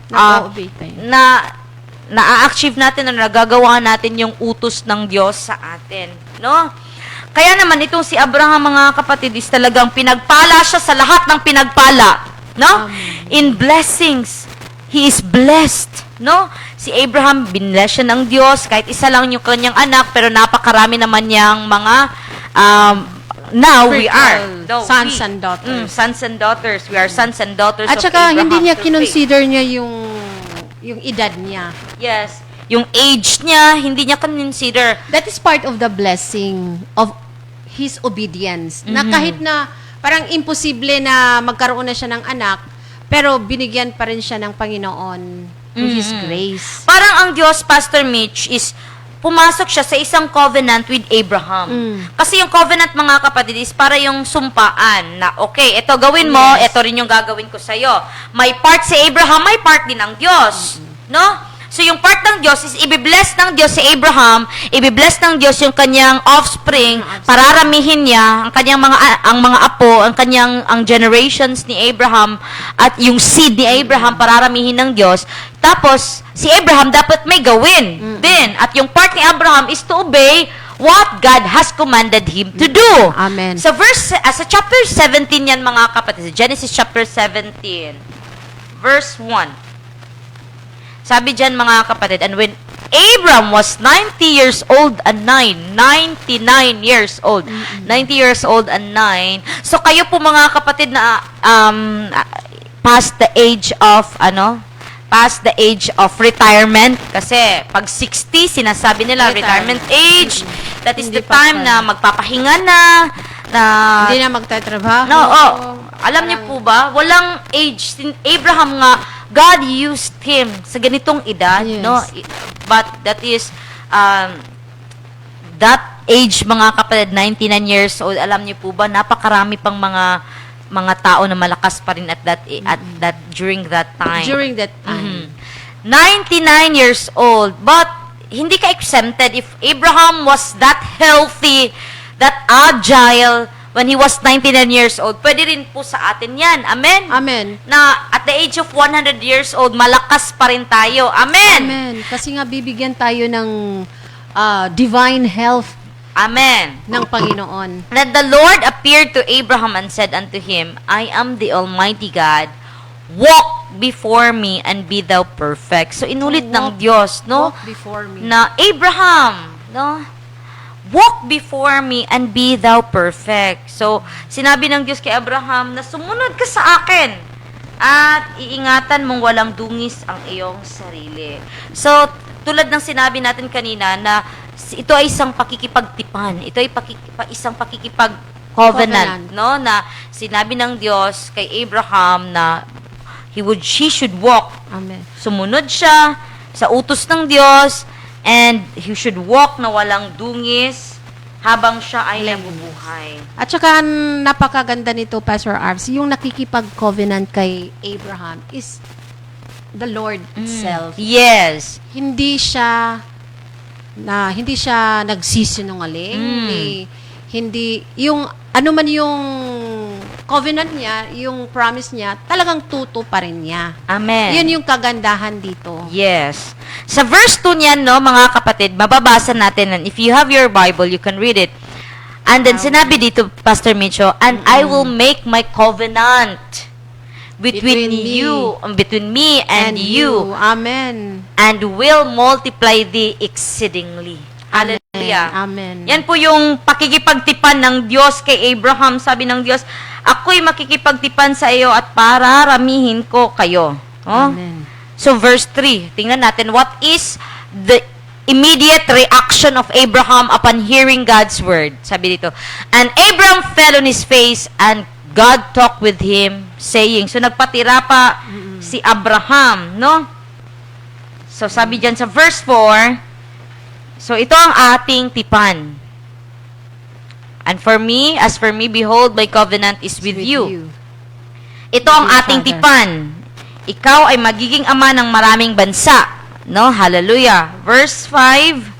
Nag-o-obey tayo. na-achieve natin o nagagawa natin yung utos ng Diyos sa atin, no? Kaya naman itong si Abraham, mga kapatid, is talagang pinagpala siya sa lahat ng pinagpala, no? In blessings, he is blessed, no? Si Abraham, binless siya ng Diyos, kahit isa lang yung kanyang anak, pero napakarami naman niyang mga now we are sons and daughters. sons and daughters. We are sons and daughters At of saka, Abraham hindi niya through faith. kinonsider niya yung edad niya. Yes. Yung age niya, hindi niya consider. That is part of the blessing of his obedience. Na kahit na parang imposible na magkaroon na siya ng anak, pero binigyan pa rin siya ng Panginoon through His grace. Parang ang Diyos, Pastor Mitch, is pumasok siya sa isang covenant with Abraham. Kasi yung covenant, mga kapatid, is para yung sumpaan na, okay, ito gawin mo, ito rin yung gagawin ko sa'yo. May part si Abraham, may part din ng Diyos. No? So, yung part ng Diyos is ibibless ng Diyos si Abraham, ibibless ng Diyos yung kanyang offspring, pararamihin niya ang kanyang mga apo, ang generations ni Abraham, at yung seed ni Abraham, pararamihin ng Diyos. Tapos, si Abraham dapat may gawin din. At yung part ni Abraham is to obey what God has commanded him to do. Amen. Sa chapter 17 yan, mga kapatid, Genesis chapter 17, verse 1. Sabi dyan, mga kapatid, and when Abram was 90 years old and 99 years old. 90 years old and 9. So, kayo po, mga kapatid, na past the age of retirement. Kasi, pag 60, sinasabi nila, retirement age. That is Hindi the pa time siya. na magpapahinga na Hindi na magtatrabaho. No, alam niyo po ba, walang age. Abraham nga, God used him sa ganitong edad, Yes. no? But that is, that age, mga kapatid, 99 years old, alam niyo po ba, napakarami pang mga mga tao na malakas pa rin at that during that time. During that time. 99 years old, but hindi ka exempted if Abraham was that healthy, that agile when he was 99 years old. Pwede rin po sa atin 'yan. Amen. Amen. Na at the age of 100 years old, malakas pa rin tayo. Amen. Amen. Kasi nga bibigyan tayo ng divine health Amen. ng Panginoon. Then the Lord appeared to Abraham and said unto him, I am the Almighty God. Walk before me and be thou perfect. So inulit ng Diyos, no? Walk before me. Na Abraham, no? Walk before me and be thou perfect. So sinabi ng Diyos kay Abraham na sumunod ka sa akin at iingatan mong walang dungis ang iyong sarili. So tulad ng sinabi natin kanina na ito ay isang pakikipagtipan. Ito ay isang pakikipag-covenant, no? Na sinabi ng Diyos kay Abraham na he should walk. Amen. Sumunod siya sa utos ng Diyos and he should walk na walang dungis habang siya ay nabubuhay. At saka napakaganda nito, Pastor Arvs, yung nakikipag-covenant kay Abraham is the Lord itself. Yes. Hindi siya nagsisinungaling, hindi yung ano man yung covenant niya, yung promise niya, talagang tuto pa rin niya. Amen. Yun yung kagandahan dito. Yes. Sa verse 2 niyan, no, mga kapatid, mababasa natin, and if you have your Bible, you can read it. And then sinabi dito, Pastor Micho, and I will make my covenant between me and you, Amen. and will multiply thee exceedingly. Hallelujah. Amen. Yan po yung pakikipagtipan ng Diyos kay Abraham. Sabi ng Diyos, ako'y makikipagtipan sa iyo at pararamihin ko kayo. Oh? Amen. So verse 3, tingnan natin, what is the immediate reaction of Abraham upon hearing God's word? Sabi dito, and Abraham fell on his face and God talked with him, saying, so nagpatira pa si Abraham, no? So sabi dyan sa verse 4, so ito ang ating tipan. And as for me, behold, my covenant is with you. Ito ang ating tipan. Ikaw ay magiging ama ng maraming bansa. No? Hallelujah. Verse 5,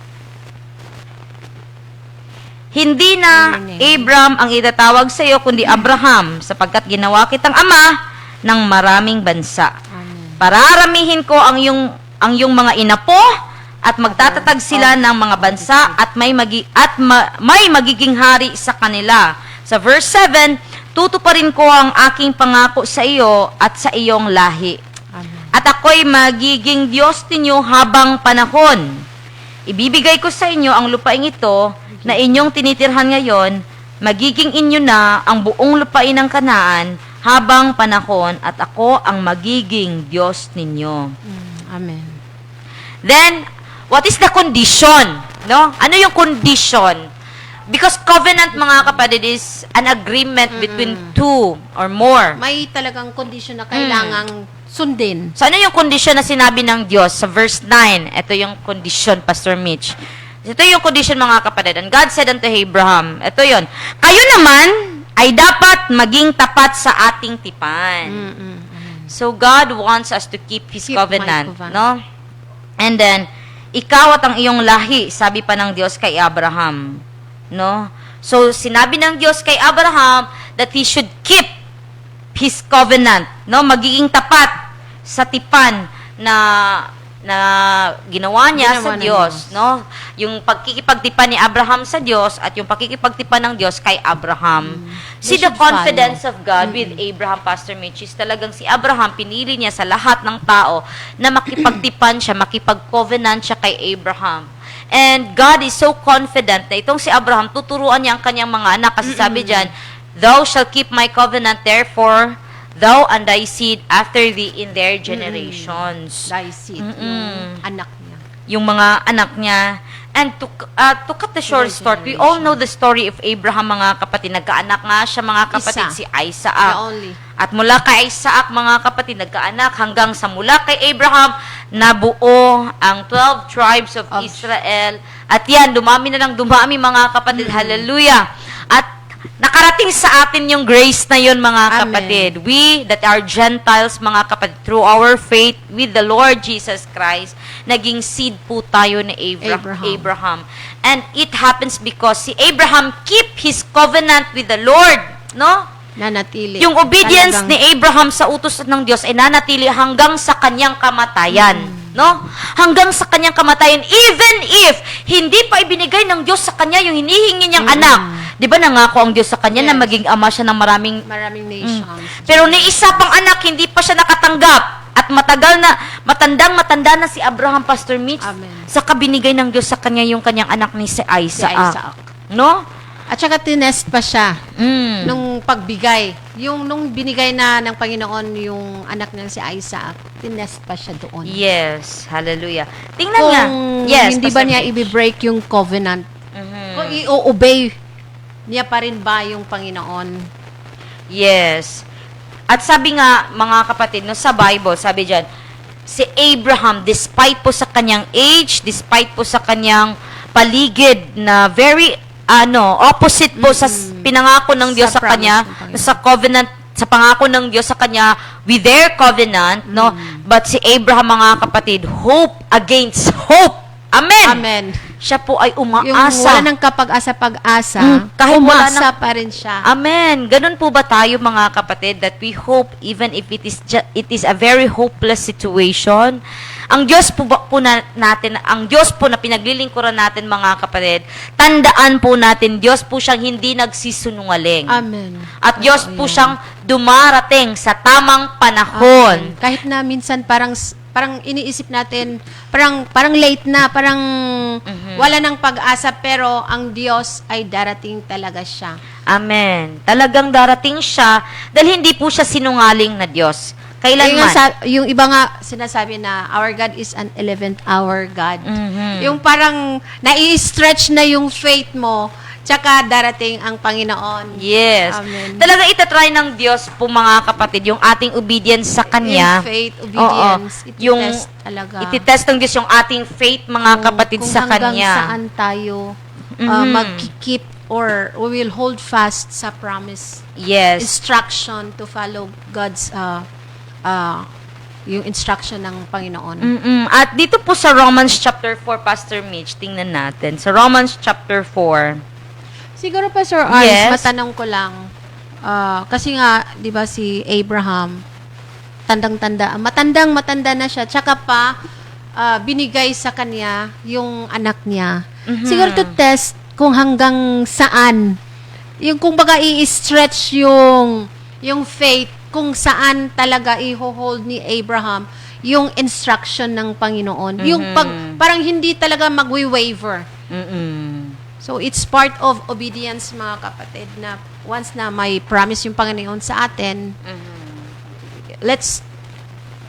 hindi na Abram ang itatawag sa iyo, kundi Abraham, sapagkat ginawa kitang ama ng maraming bansa. Amen. Pararamihin ko ang iyong mga inapo, at magtatatag sila ng mga bansa, at may magiging hari sa kanila. Sa verse 7, tutuparin ko ang aking pangako sa iyo at sa iyong lahi. Amen. At ako'y magiging Diyos ninyo habang panahon. Ibibigay ko sa inyo ang lupaing ito na inyong tinitirhan ngayon, magiging inyo na ang buong lupain ng Kanaan habang panahon, at ako ang magiging Diyos ninyo. Amen. Then, what is the condition? No? Ano yung condition? Because covenant, mga kapatid, is an agreement between two or more. May talagang condition na kailangang sundin. So, ano yung condition na sinabi ng Diyos sa verse 9? Ito yung condition, Pastor Mitch. Ito yung condition, mga kapatid. And God said unto Abraham, ito yun, kayo naman ay dapat maging tapat sa ating tipan. So, God wants us to keep His Keep covenant. my covenant. No? And then, ikaw at ang iyong lahi, sabi pa ng Diyos kay Abraham. No? So, sinabi ng Diyos kay Abraham that he should keep his covenant. No? Magiging tapat sa tipan na ginawa niya sa Diyos. No? Yung pagkikipagtipan ni Abraham sa Diyos at yung pagkikipagtipan ng Diyos kay Abraham. See the confidence of God with Abraham, Pastor Mitch, is talagang si Abraham, pinili niya sa lahat ng tao na makipagtipan siya, makipag-covenant siya kay Abraham. And God is so confident na itong si Abraham, tuturuan niya ang kanyang mga anak. Kasi sabi dyan, thou shall keep my covenant, therefore, thou and thy seed after thee in their generations. Thy seed, yung anak niya. Yung mga anak niya. And to cut the short story, we all know the story of Abraham, mga kapatid. Nagkaanak nga siya, mga kapatid, si Isaac. The only. At mula kay Isaac, mga kapatid, nagkaanak hanggang sa mula kay Abraham, nabuo ang 12 tribes of Israel. At yan, dumami na lang dumami, mga kapatid. Hallelujah. At nakarating sa atin yung grace na yun, mga Amen. kapatid. We that are Gentiles, mga kapatid, through our faith with the Lord Jesus Christ, naging seed po tayo ni Abraham. And it happens because si Abraham keep his covenant with the Lord, no? Nanatili. Yung obedience Talagang- ni Abraham sa utos ng Diyos ay nanatili hanggang sa kanyang kamatayan. No? Hanggang sa kanyang kamatayan. Even if hindi pa ibinigay ng Diyos sa kanya yung hinihingi niyang anak. Di ba nangako ang Diyos sa kanya na Yes. maging ama siya ng maraming... Maraming nations. Pero ni isa pang anak, hindi pa siya nakatanggap. At matanda na si Abraham, Pastor Mitch. Amen. Saka binigay ng Diyos sa kanya yung kanyang anak ni si Isaac. Isaac. No? At saka tinest pa siya Mm. nung pagbigay. Nung binigay na ng Panginoon yung anak niya si Isaac, tinest pa siya doon. Yes. Hallelujah. Tingnan Kung nga. Yes, hindi ba Pastor niya Mitch. i-break yung covenant? Mhm. Kung i-obey niya pa rin ba yung Panginoon? Yes. At sabi nga, mga kapatid, no, sa Bible, sabi dyan, si Abraham, despite po sa kanyang age, despite po sa kanyang paligid na very, opposite po sa pinangako ng Diyos Sa sa kanya, promise ng Panginoon. sa covenant, sa pangako ng Diyos sa kanya, with their covenant, no? But si Abraham, mga kapatid, hope against hope. Amen! Amen. Siya po ay Yung umaasa. wala ng kapag-asa-pag-asa, kahit wala umasa pa rin siya. Amen. Ganun po ba tayo, mga kapatid, that we hope even if it is a very hopeless situation? Ang Diyos po, ang Diyos po na pinaglilingkuran natin, mga kapatid, tandaan po natin, Diyos po siyang hindi nagsisunungaling. Amen. At Diyos Totoo po yan. siyang dumarating sa tamang panahon. Amen. Kahit na minsan parang iniisip natin, parang late na, parang wala ng pag-asa, pero ang Diyos ay darating talaga siya. Amen. Talagang darating siya dahil hindi po siya sinungaling na Diyos. Kailanman. Yung iba nga sinasabi na our God is an 11th hour God. Mhm. Yung parang nai-stretch na yung faith mo, tsaka darating ang Panginoon. Yes. Amen. Talaga itatry ng Diyos po, mga kapatid, yung ating obedience sa Kanya. Yung faith, obedience, Oo. Yung ititest talaga. ititest ng Diyos yung ating faith, mga kapatid, sa Kung hanggang Kanya. saan tayo Mhm. mag-keep or we will hold fast sa promise. Yes. Instruction to follow God's yung instruction ng Panginoon. At dito po sa Romans chapter 4, Pastor Mitch, tingnan natin. Sa Romans chapter 4. Siguro pa, Sir Arns, Yes. matanong ko lang, kasi nga, di ba si Abraham, matanda na siya, tsaka pa, binigay sa kanya yung anak niya. Mhm. Siguro to test kung hanggang saan, yung kung baga i-stretch yung faith, kung saan talaga i-hold ni Abraham yung instruction ng Panginoon. Yung parang hindi talaga magwi-waver. So, it's part of obedience, mga kapatid, na once na may promise yung Panginoon sa atin, let's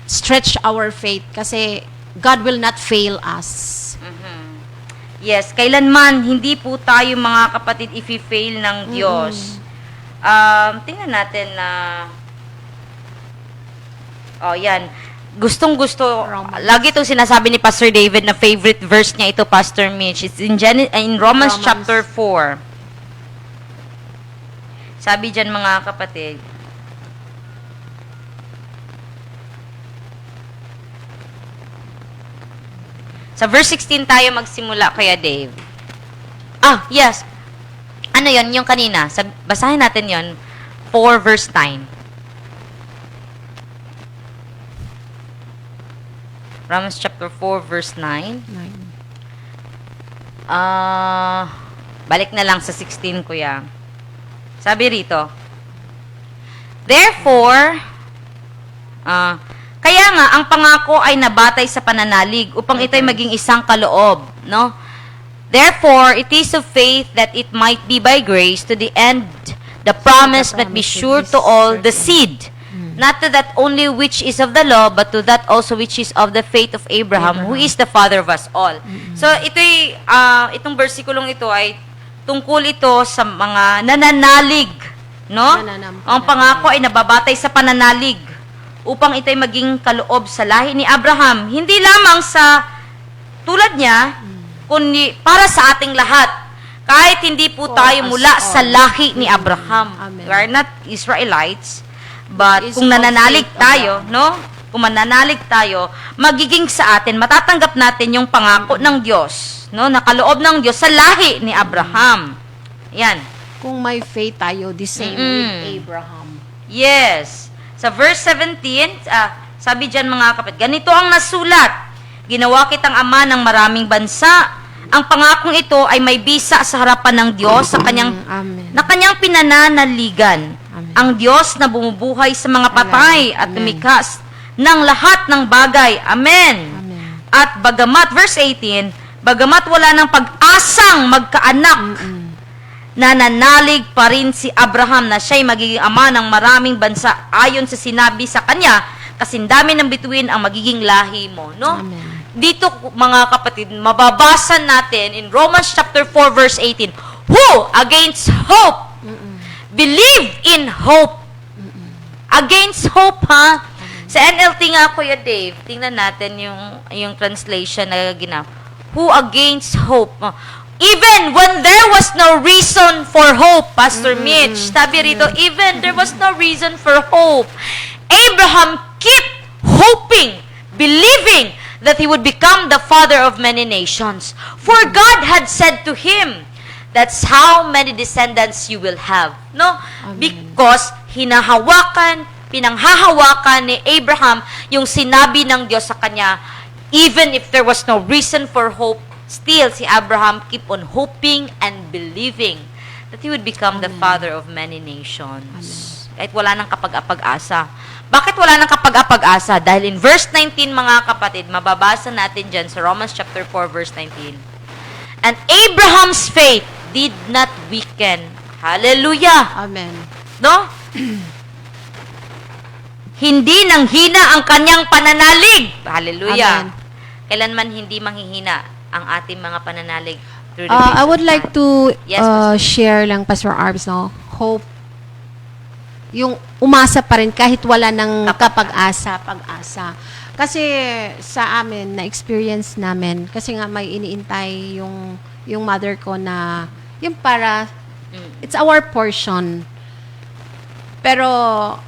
stretch our faith kasi God will not fail us. Yes, kailanman hindi po tayo, mga kapatid, if-fail ng Diyos. Tingnan natin na yan. Gustong-gusto, Romans. lagi itong sinasabi ni Pastor David na favorite verse niya ito, Pastor Mitch. It's in Romans Romans. chapter 4. Sabi dyan, mga kapatid, sa verse 16 tayo magsimula, Kuya Dave. Yes. Ano yon yung kanina? Basahin natin yon 4 verse 9. Romans chapter 4 verse 9. Balik na lang sa 16, kuya. Sabi rito, therefore, kaya nga, ang pangako ay nabatay sa pananalig upang ito'y maging isang kaloob, no? Therefore, it is of faith that it might be by grace to the end the promise might be sure to all the seed. Not to that only which is of the law, but to that also which is of the faith of Abraham, who is the father of us all. So, itong versikulong ito ay tungkol ito sa mga nananalig, no? Ang pangako ay nababatay sa pananalig upang ito'y maging kaloob sa lahi ni Abraham. Hindi lamang sa tulad niya, kundi para sa ating lahat. Kahit hindi po For tayo us mula all. sa lahi ni Abraham. Amen. We are not Israelites, but Is kung of nananalig faith, tayo, no? Kung mananalig tayo, magiging sa atin, matatanggap natin yung pangako ng Diyos, no? Nakaloob ng Diyos sa lahi ni Abraham. Yan. Kung may faith tayo, the same with Abraham. Yes. Sa verse 17, sabi dyan mga kapatid, ganito ang nasulat. Ginawa kitang ama ng maraming bansa. Ang pangakong ito ay may bisa sa harapan ng Diyos Amen. na kanyang pinananaligan. Amen. Ang Diyos na bumubuhay sa mga patay at Amen. tumikas ng lahat ng bagay. Amen. Amen. At bagamat, verse 18, bagamat wala ng pag-asang magkaanak, nananalig pa rin si Abraham na siya'y magiging ama ng maraming bansa ayon sa sinabi sa kanya, kasindami ng bituin ang magiging lahi mo. No? Amen. Dito, mga kapatid, mababasa natin in Romans chapter 4 verse 18, who against hope believe in hope. Against hope, ha? Sa NLT nga, Kuya Dave, tingnan natin yung translation na ginagawa. Who against hope? Even when there was no reason for hope, Pastor Mitch, sabi rito, even there was no reason for hope, Abraham kept hoping, believing that he would become the father of many nations. For God had said to him, that's how many descendants you will have. No? Amen. Because pinanghahawakan ni Abraham yung sinabi ng Diyos sa kanya, even if there was no reason for hope, still si Abraham keep on hoping and believing that he would become the father of many nations. Kahit wala nang kapag-apag-asa. Bakit wala nang kapag-apag-asa? Dahil in verse 19, mga kapatid, mababasa natin dyan sa Romans chapter 4, verse 19. And Abraham's faith did not weaken. Hallelujah! Amen. No? Hindi nang hina ang kanyang pananalig. Hallelujah. Amen. Kailanman hindi manghihina ang ating mga pananalig. Through the I grace would of like God. to Yes, Pastor. share lang, Pastor Arbs, no? Hope. Yung umasa pa rin kahit wala ng pag-asa. Kasi sa amin, na-experience namin, kasi nga may iniintay yung mother ko na, yung para, it's our portion. Pero,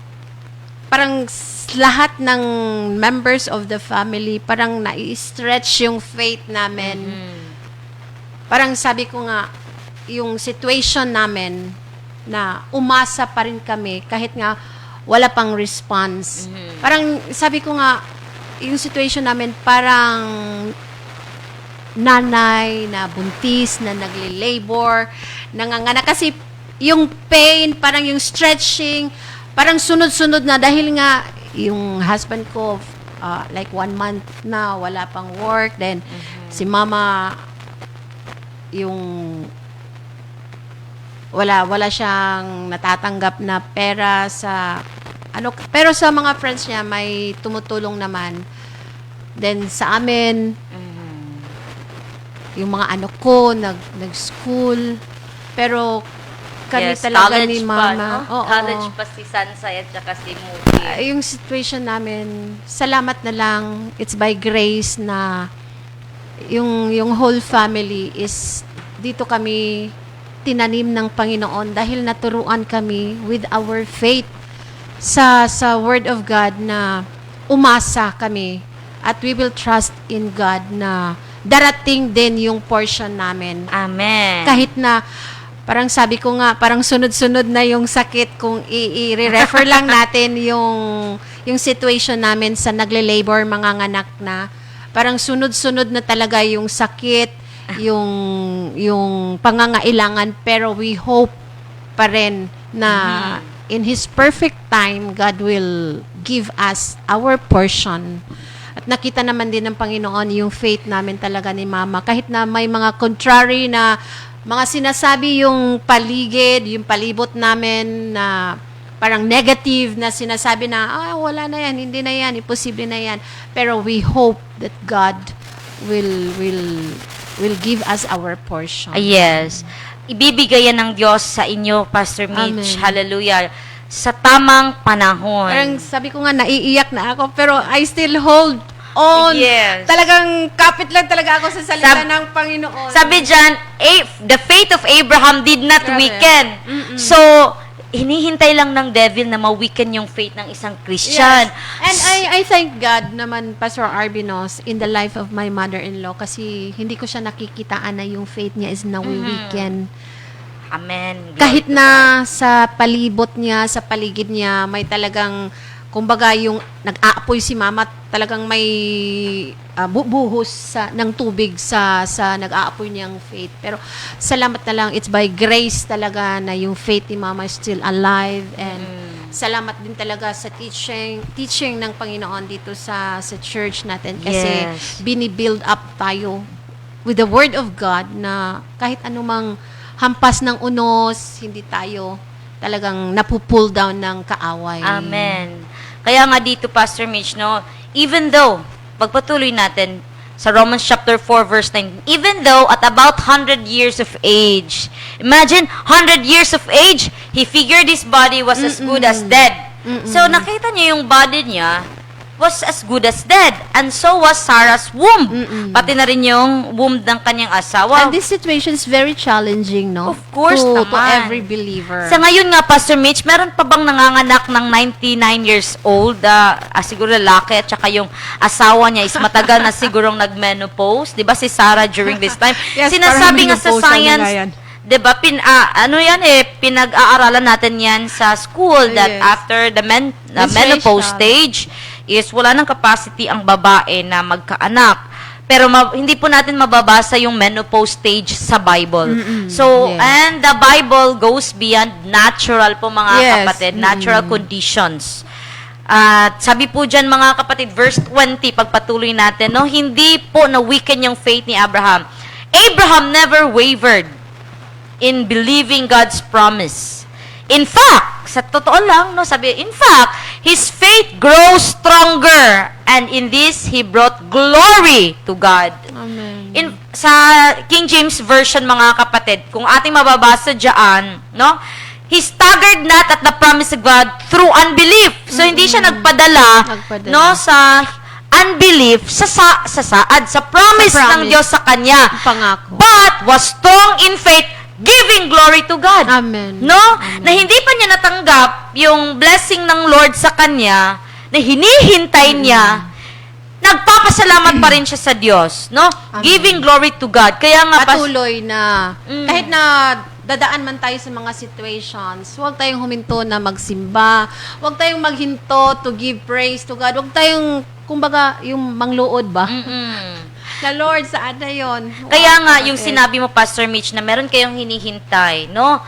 parang lahat ng members of the family, parang nai-stretch yung faith namin. Parang sabi ko nga, yung situation namin, na umasa pa rin kami kahit nga wala pang response. Parang sabi ko nga, yung situation namin parang nanay na buntis, na nagle-labor, nanganganak. Kasi yung pain, parang yung stretching, parang sunod-sunod na dahil nga yung husband ko, like 1 month na, wala pang work. Then, si mama, yung wala siyang natatanggap na pera sa pero sa mga friends niya may tumutulong naman. Then sa amin yung mga anak ko nag-school, pero kami talaga college ni pa, mama. no? Oo. College pa si Sansay at saka si Muki. Yung situation namin, salamat na lang, it's by grace na yung whole family is dito kami tinanim ng Panginoon dahil naturuan kami with our faith sa Word of God na umasa kami at we will trust in God na darating din yung portion namin. Amen. Kahit na parang sabi ko nga, parang sunod-sunod na yung sakit kung i-refer lang natin yung situation namin sa nagle-labor, mga nganak na. Parang sunod-sunod na talaga yung sakit, yung pangangailangan, pero we hope pa rin na in His perfect time, God will give us our portion. At nakita naman din ng Panginoon yung faith namin talaga ni Mama. Kahit na may mga contrary na mga sinasabi yung paligid, yung palibot namin na parang negative na sinasabi na, wala na yan, hindi na yan, imposible na yan. Pero we hope that God will give us our portion. Yes. Ibibigay yan ng Diyos sa inyo, Pastor Mitch. Amen. Hallelujah. Sa tamang panahon. Parang sabi ko nga, naiiyak na ako, pero I still hold Panginoon. Yes. Talagang kapit lang talaga ako sa salita Sab- ng Panginoon. Sabi dyan, the faith of Abraham did not Grabe. weaken. So, hinihintay lang ng devil na ma-weaken yung faith ng isang Christian. Yes. And I thank God naman, Pastor Arbinos, in the life of my mother-in-law kasi hindi ko siya nakikitaan na yung faith niya is nawi-weaken. Amen. Glory Kahit to na sa palibot niya, sa paligid niya, may talagang, kumbaga yung nag-aapoy si mama, talagang may buhos ng tubig sa nag-aapoy niyang faith. Pero salamat na lang, it's by grace talaga na yung faith ni mama is still alive. And salamat din talaga sa teaching ng Panginoon dito sa church natin. Kasi Yes. binibuild up tayo with the Word of God na kahit anumang hampas ng unos, hindi tayo talagang napupull down ng kaaway. Amen. Kaya nga dito, Pastor Mitch, no, even though, pagpatuloy natin sa Romans chapter 4, verse 9, even though at about 100 years of age, imagine, 100 years of age, he figured his body was as good as dead. So, nakita niya yung body niya was as good as dead. And so was Sarah's womb. Pati na rin yung womb ng kanyang asawa. And this situation is very challenging, no? Of course to naman. every believer. Sa ngayon nga, Pastor Mitch, meron pa bang nanganganak ng 99 years old, siguro lalaki, at saka yung asawa niya is matagal na sigurong nag-menopause? Di ba si Sarah during this time? Yes, Sinasabi parang nga sa menopausal na science, nga yan. di ba, pinag-aaralan natin yan sa school that Yes. after the menopause stage is wala ng capacity ang babae na magkaanak. Pero hindi po natin mababasa yung menopause stage sa Bible. So, Yes. and the Bible goes beyond natural po mga Yes. kapatid, natural conditions. At sabi po dyan mga kapatid, verse 20, pagpatuloy natin, no, hindi po na-weaken yung faith ni Abraham. Abraham never wavered in believing God's promise. In fact, sa totoo lang, no, sabi, in fact, his faith grows stronger, and in this, he brought glory to God. Amen. Sa King James Version, mga kapatid, kung ating mababasa dyan, no, he staggered not at the promise of God through unbelief. So, hindi siya nagpadala, no, sa unbelief, sa promise ng Diyos sa kanya. Pangako. But was strong in faith, giving glory to God. Amen. No? Na hindi pa niya natanggap yung blessing ng Lord sa kanya, na hinihintay niya, nagpapasalamat pa rin siya sa Diyos. No? Amen. Giving glory to God. Kaya nga, Patuloy na, kahit na dadaan man tayo sa mga situations, huwag tayong huminto na magsimba, huwag tayong maghinto to give praise to God, huwag tayong, kumbaga, yung mangluod ba? Na Lord, saan na yun? Kaya nga, yung sinabi mo, Pastor Mitch, na meron kayong hinihintay, no?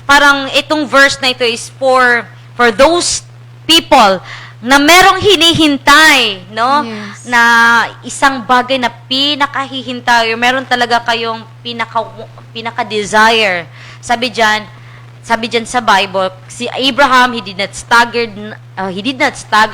Parang itong verse na ito is for those people na merong hinihintay, no? Yes. Na isang bagay na pinakahihintay, or meron talaga kayong pinaka-desire. Sabi dyan sa Bible, si Abraham, he did not stagger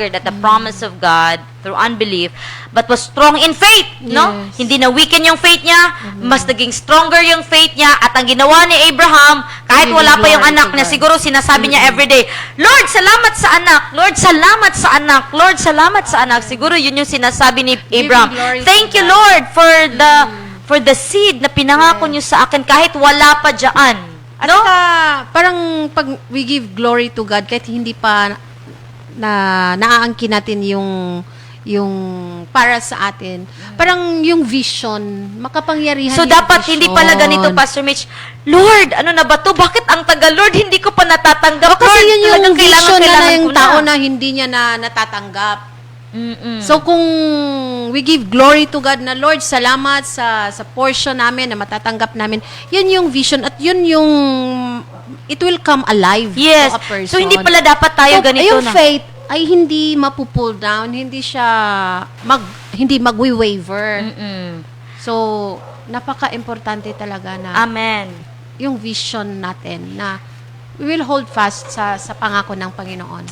at the promise of God through unbelief, but was strong in faith, no? Yes. Hindi na weaken yung faith niya, mas naging stronger yung faith niya, at ang ginawa ni Abraham, kahit Giving wala pa yung glory anak to niya, God. siguro sinasabi niya everyday, Lord, salamat sa anak! Lord, salamat sa anak! Lord, salamat sa anak! Siguro yun yung sinasabi ni Abraham. glory to Thank you, God. Lord, for the seed na pinangako niyo sa akin kahit wala pa dyan. At No? saka, parang pag we give glory to God, kahit hindi pa naaangkin natin yung para sa atin, parang yung vision, makapangyarihan So, yung dapat vision. hindi pala ganito, Pastor Mitch, Lord, ano na ba to? Bakit ang tagal, Lord, hindi ko pa natatanggap? Kasi Lord, yun yung talagang vision na kailangan yung ko tao na hindi niya natatanggap. Mm-mm. So kung we give glory to God na Lord, salamat sa portion namin na matatanggap namin, yun yung vision at yun yung it will come alive Yes. to a person. So, hindi pala dapat tayo So, ganito yung na. faith ay hindi mapupull down, hindi siya hindi magwi-waver. Mm-mm. So napaka-importante talaga na Amen. yung vision natin na we will hold fast sa pangako ng Panginoon.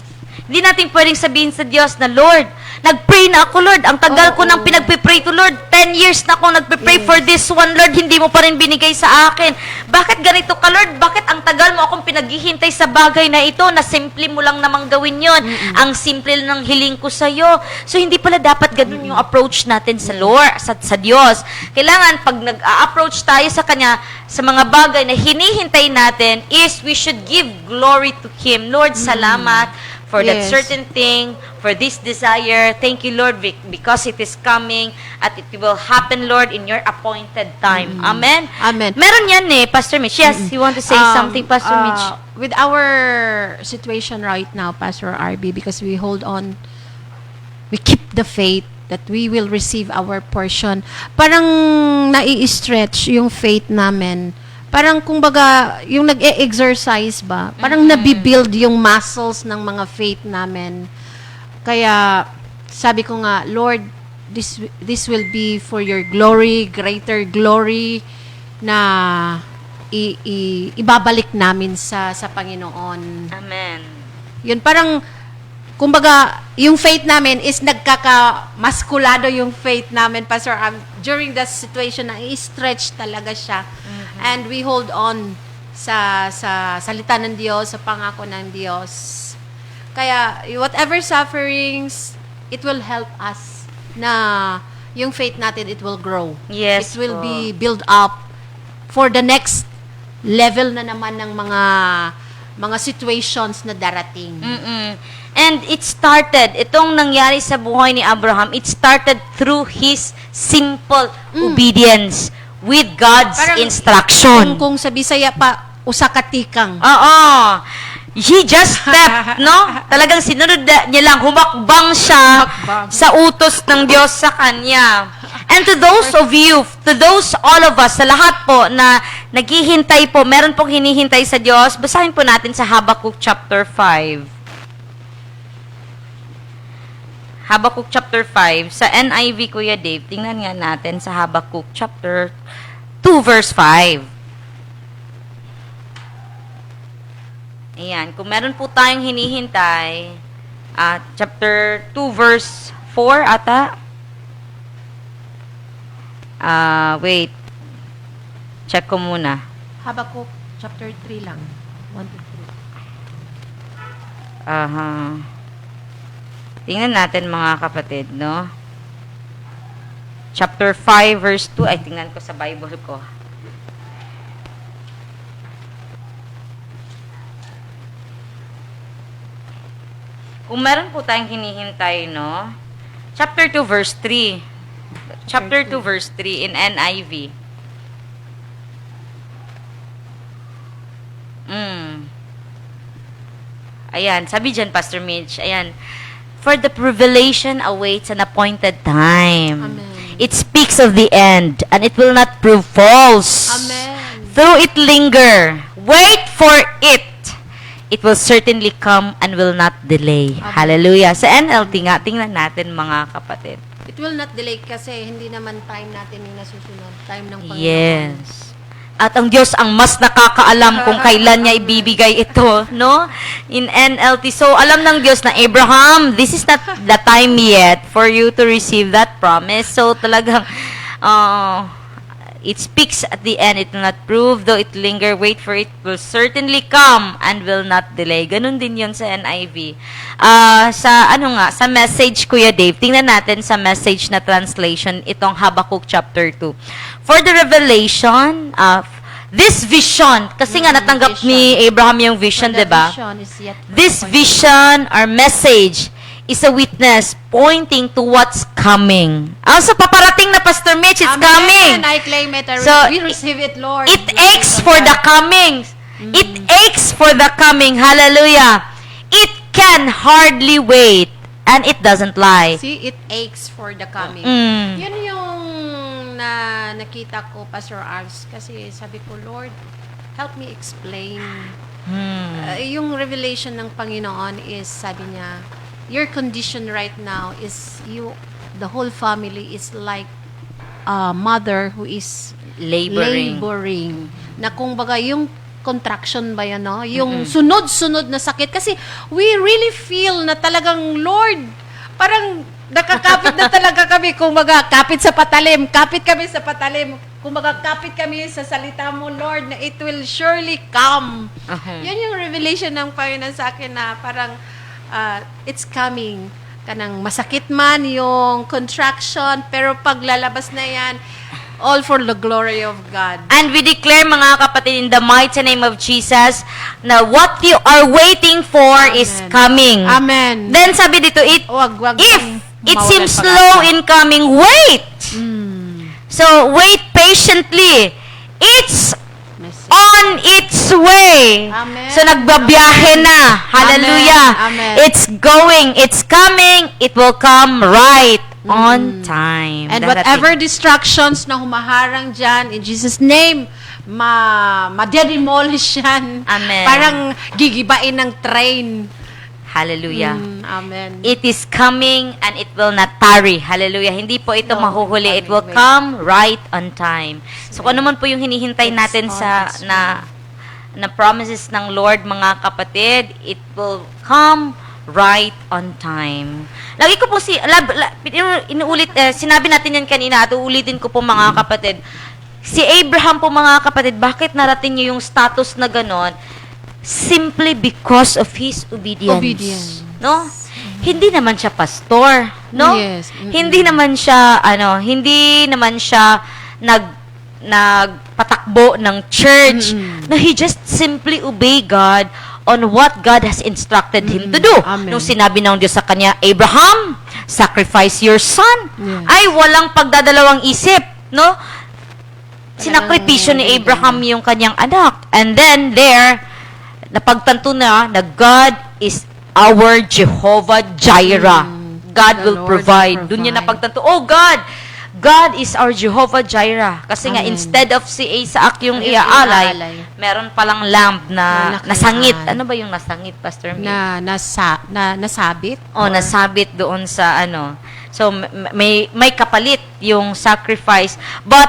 Hindi natin pwedeng sabihin sa Diyos na, Lord, nag-pray na ako, Lord. Ang tagal ko nang pinagpipray to, Lord. 10 years na ako nagpipray for this one, Lord. Hindi mo pa rin binigay sa akin. Bakit ganito ka, Lord? Bakit ang tagal mo akong pinaghihintay sa bagay na ito na simple mo lang namang gawin yon? Ang simple ng hiling ko sa'yo. So, hindi pala dapat ganun yung approach natin sa Lord, sa Diyos. Kailangan, pag nag-approach tayo sa Kanya, sa mga bagay na hinihintay natin, is we should give glory to Him. Lord, salamat for that Yes. certain thing, for this desire. Thank you, Lord, because it is coming at it will happen, Lord, in your appointed time. Amen? Amen. Meron yan Pastor Mitch. Yes, you want to say something, Pastor Mitch? With our situation right now, Pastor RB, because we hold on, we keep the faith that we will receive our portion. Parang nai-stretch yung faith namin. Parang kumbaga, yung nag-e-exercise ba, parang nabibuild yung muscles ng mga faith namin. Kaya, sabi ko nga, Lord, this will be for your glory, greater glory, na ibabalik namin sa Panginoon. Amen. Yun, parang, kumbaga, yung faith namin is nagkakamaskulado yung faith namin, Pastor. During that situation, na i-stretch talaga siya. And we hold on sa salita ng Diyos, sa pangako ng Diyos. Kaya, whatever sufferings, it will help us na yung faith natin, it will grow. Yes It will po. be built up for the next level na naman ng mga situations na darating. And it started, itong nangyari sa buhay ni Abraham, it started through his simple obedience with God's Parang instruction. Kung sa Bisaya pa, usakatikang. Oo. He just stepped, no? Talagang sinunod niya lang, humakbang siya sa utos ng Diyos sa kanya. And to those of you, to those, all of us, sa lahat po na naghihintay po, meron pong hinihintay sa Diyos, basahin po natin sa Habakkuk chapter 5. Habakkuk chapter 5, sa NIV, Kuya Dave, tingnan nga natin sa Habakkuk chapter 2, verse 5. Ayan, kung meron po tayong hinihintay, chapter 2, verse 4 ata. Wait. Check ko muna. Habakkuk chapter 3 lang. 1 to 3. Aha. Tingnan natin mga kapatid, no? Chapter 5, verse 2. Ay, tingnan ko sa Bible ko. Kung meron po tayong hinihintay, no? Chapter 2, verse 3. Chapter 2, verse 3 in NIV. Ayan, sabi dyan, Pastor Mitch, ayan, for the revelation awaits an appointed time. Amen. It speaks of the end, and it will not prove false. Amen. Though it linger, wait for it. It will certainly come and will not delay. Amen. Hallelujah. Sa NLT nga, tingnan natin mga kapatid. It will not delay kasi hindi naman time natin yung nasusunod. Time ng Panginoon. Yes. At ang Diyos ang mas nakakaalam kung kailan niya ibibigay ito, no? In NLT. So, alam ng Diyos na, Abraham, this is not the time yet for you to receive that promise. So, talagang, it speaks at the end, it will not prove, though it linger, wait for it, will certainly come and will not delay. Ganun din yun sa NIV. Sa message, Kuya Dave, tingnan natin sa message na translation, itong Habakkuk chapter 2. For the revelation of this vision, kasi nga natanggap vision. ni Abraham yung vision, For the diba? vision is yet This appointed. vision or message is a witness pointing to what's coming. So, paparating na, Pastor Mitch, it's Amen. coming. I claim it. So, We receive it, Lord. It aches for the coming. It aches for the coming. Hallelujah. It can hardly wait. And it doesn't lie. See, it aches for the coming. Yun yung nakita ko, Pastor Ars, kasi sabi ko, Lord, help me explain. Yung revelation ng Panginoon is, sabi niya, your condition right now is the whole family is like a mother who is Laboring. laboring. Na kung baga yung contraction ba yan, no? Yung sunod-sunod na sakit. Kasi we really feel na talagang, Lord, parang nakakapit na talaga kami. Kung kapit sa patalim, kapit kami sa patalim. Kung kapit kami sa salita mo, Lord, na it will surely come. Yan yung revelation ng Panginoon sa akin na parang it's coming. Kanang masakit man yung contraction, pero paglalabas na yan, all for the glory of God. And we declare, mga kapatid, in the mighty name of Jesus, na what you are waiting for is coming. Amen. Then sabi dito, Wag if it mawalan seems pa slow ka. in coming, wait. So, wait patiently. It's on its way. Amen. So, nagbabiyahe na. Hallelujah. Amen. It's going. It's coming. It will come right on time. And Darating. whatever distractions na humaharang dyan, in Jesus' name, ma-demolish yan. Amen. Parang gigibain ng train. Hallelujah. Amen. It is coming and it will not tarry. Hallelujah. Hindi po ito No, mahuhuli. It coming, will wait. come right on time. So, kung ano man po yung hinihintay natin on sa its na promises ng Lord, mga kapatid, it will come right on time. Lagi ko po inuulit, sinabi natin yan kanina at uulitin ko po, mga kapatid. Si Abraham po, mga kapatid, bakit narating niya yung status na ganon? Simply because of his obedience. Obedience. No? Hindi naman siya pastor, no? Yes. Hindi naman siya hindi naman siya nagpatakbo ng church. No, he just simply obey God on what God has instructed him to do. Amen. Nung sinabi ng Diyos sa kanya, Abraham, sacrifice your son. Yes. Ay, walang pagdadalawang isip, no? Sinakripisyo ni Abraham yung kanyang anak. And then there, napagtanto na God is our Jehovah Jireh. God The will Lord provide. will Doon niya provide. napagtanto, oh God is our Jehovah Jireh. Kasi nga, Amen. instead of si Isaac yung Yung iaalay, iaalay. meron palang lamb na Na nasangit. nakayaan. Ano ba yung nasangit, Pastor May? Nasabit. Nasabit doon sa So, may kapalit yung sacrifice. But,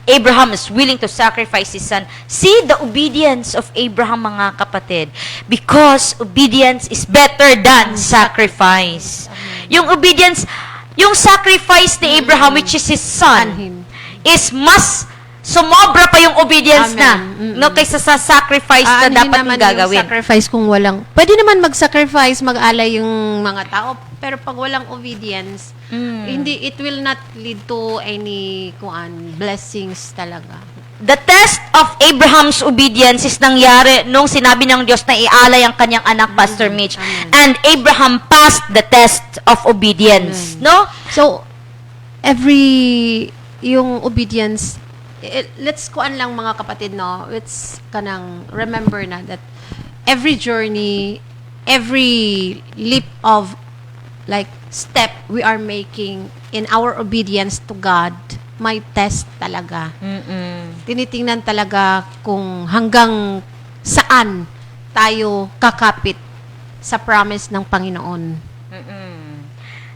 Abraham is willing to sacrifice his son. See the obedience of Abraham, mga kapatid. Because obedience is better than sacrifice. Yung obedience, yung sacrifice ni Abraham, which is his son, him. is mas sumobra pa yung obedience Amen. na, no, kaysa sa sacrifice na Hindi dapat naman mong gagawin. yung sacrifice kung walang, pwede naman mag-sacrifice, mag-alay yung mga tao, pero pag walang obedience, hindi, it will not lead to any blessings talaga. The test of Abraham's obedience is nangyari nung sinabi ng Diyos na ialay ang kanyang anak, Pastor Mitch. Amen. And Abraham passed the test of obedience. No? So, yung obedience, let's kuan lang mga kapatid, no? It's kanang remember na that every journey, every leap of step we are making in our obedience to God, may test talaga. Tinitingnan talaga kung hanggang saan tayo kakapit sa promise ng Panginoon.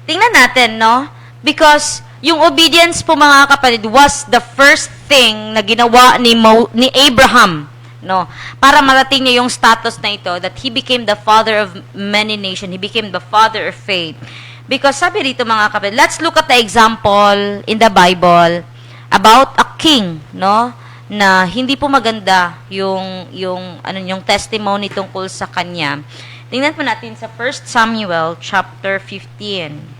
Tingnan natin, no? Because yung obedience po, mga kapatid, was the first thing na ginawa ni Abraham, no? Para marating niya yung status na ito, that he became the father of many nations. He became the father of faith. Because sabi rito, mga kapatid, let's look at the example in the Bible about a king, no? Na hindi po maganda yung testimony tungkol sa kanya. Tingnan po natin sa 1 Samuel chapter 15.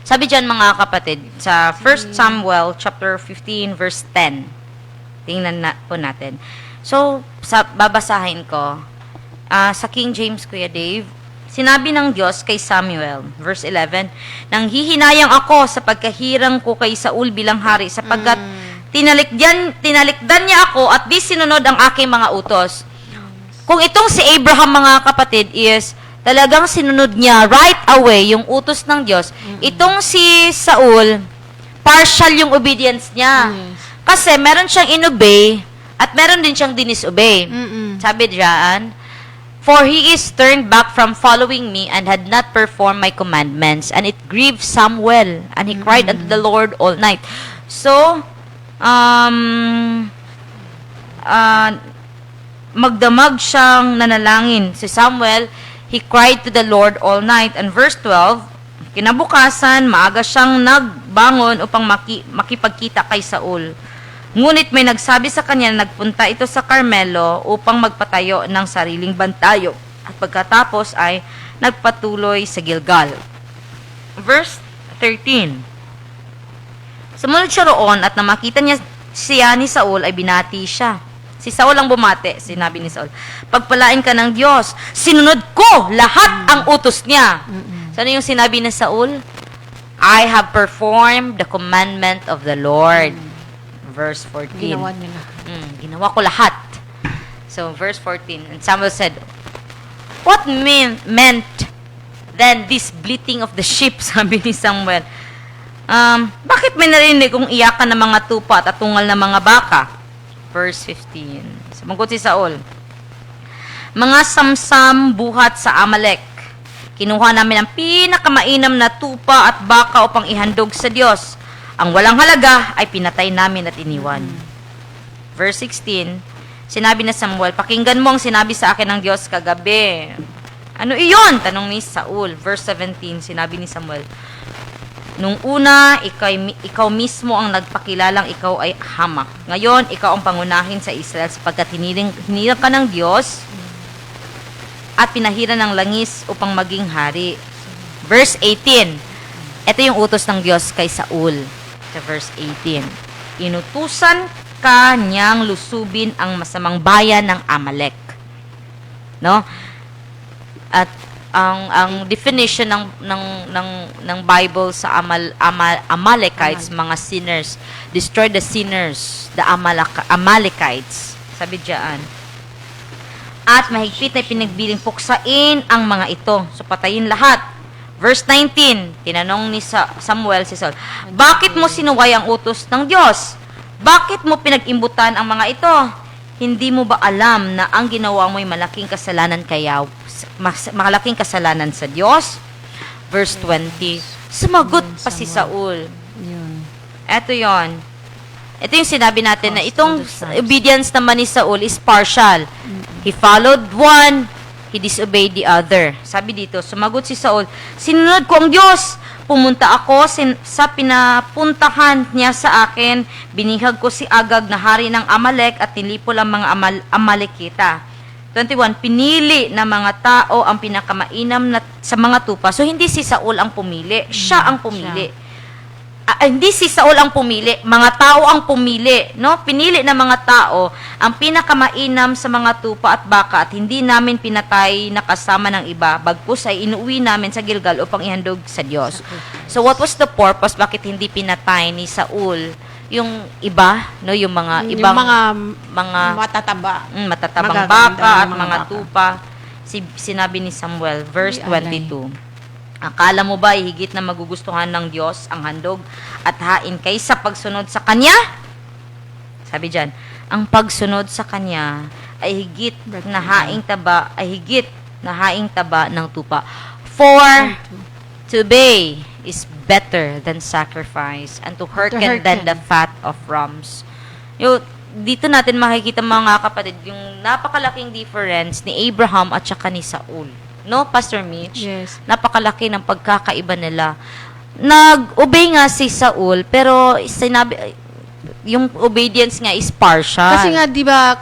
Sabi diyan, mga kapatid, sa 1 Samuel chapter 15 verse 10. Tingnan po natin. So, babasahin ko. Sa King James, Kuya Dave, sinabi ng Diyos kay Samuel, verse 11, nang hihinayang ako sa pagkahirang ko kay Saul bilang hari, sapagkat tinalikdan niya ako at di sinunod ang aking mga utos. Kung itong si Abraham, mga kapatid, is talagang sinunod niya right away yung utos ng Diyos, itong si Saul, partial yung obedience niya. Yes. Kasi meron siyang inobey at meron din siyang dinisobey. Sabi diyan, For he is turned back from following me and had not performed my commandments. And it grieved Samuel, and he cried unto the Lord all night. So, magdamag siyang nanalangin. Si Samuel, he cried to the Lord all night. And verse 12, kinabukasan, maaga siyang nagbangon upang makipagkita kay Saul. Ngunit may nagsabi sa kanya na nagpunta ito sa Carmelo upang magpatayo ng sariling bantayo. At pagkatapos ay nagpatuloy sa Gilgal. Verse 13. Sumunod siya roon at nang makita niya siya ni Saul ay binati siya. Si Saul ang bumate, sinabi ni Saul, pagpalain ka ng Diyos, sinunod ko lahat ang utos niya. So ano yung sinabi ni Saul? I have performed the commandment of the Lord. Verse 14. Ginawa niya lahat. Ginawa ko lahat. So, verse 14. And Samuel said, what meant then this bleating of the sheep? Sabi ni Samuel. Bakit may narinig kong iyakan ng mga tupa at atungal ng mga baka? Verse 15. Sumagot si Saul, mga samsam buhat sa Amalek. Kinuha namin ang pinakamainam na tupa at baka upang ihandog sa Diyos. Ang walang halaga ay pinatay namin at iniwan. Verse 16, sinabi na Samuel, pakinggan mo ang sinabi sa akin ng Diyos kagabi. Ano iyon? Tanong ni Saul. Verse 17, sinabi ni Samuel, nung una, ikaw mismo ang nagpakilalang ikaw ay hamak. Ngayon, ikaw ang pangunahin sa Israel sapagkat hiniling ka ng Diyos at pinahiran ng langis upang maging hari. Verse 18, ito yung utos ng Diyos kay Saul. Sa verse 18, inutusan ka niyang lusubin ang masamang bayan ng Amalek. No? At ang definition ng Bible sa Amalekites, mga sinners, destroy the sinners, the Amalekites. Sabi diyan. At mahigpit na pinagbiling puksain ang mga ito. So patayin lahat. Verse 19, tinanong ni Samuel si Saul, bakit mo sinuway ang utos ng Diyos? Bakit mo pinag-imbutan ang mga ito? Hindi mo ba alam na ang ginawa mo'y malaking kasalanan malaking kasalanan sa Diyos? Verse 20, sumagot pa si Saul. Ito yon. Ito yung sinabi natin na itong obedience naman ni Saul is partial. He followed one, he disobeyed the other. Sabi dito, sumagot si Saul, sinunod ko ang Diyos. Pumunta ako sa pinapuntahan niya sa akin. Binihag ko si Agag na hari ng Amalek at nilipol ang mga Amalekita. 21, pinili na mga tao ang pinakamainam sa mga tupa. So, hindi si Saul ang pumili. Siya ang pumili. Hindi si Saul ang pumili, mga tao ang pumili, no? Pinili ng mga tao ang pinakamainam sa mga tupa at baka at hindi namin pinatay na kasama ng iba, bagkus ay inuwi namin sa Gilgal upang ihandog sa Diyos. So what was the purpose? Bakit hindi pinatay ni Saul yung iba, no? Yung mga ibang mga matatabang baka at mga tupa. Sinabi ni Samuel, verse 22. Akala mo ba higit na magugustuhan ng Diyos ang handog at hain kaysa pagsunod sa Kanya? Sabi diyan, ang pagsunod sa Kanya ay higit na haing taba ng tupa. For to obey is better than sacrifice and to hearken than the fat of rams. Dito natin makikita mga kapatid yung napakalaking difference ni Abraham at saka ni Saul. No, Pastor Mitch? Yes. Napakalaki ng pagkakaiba nila. Nag-obey nga si Saul, pero yung obedience nga is partial. Kasi nga, di ba,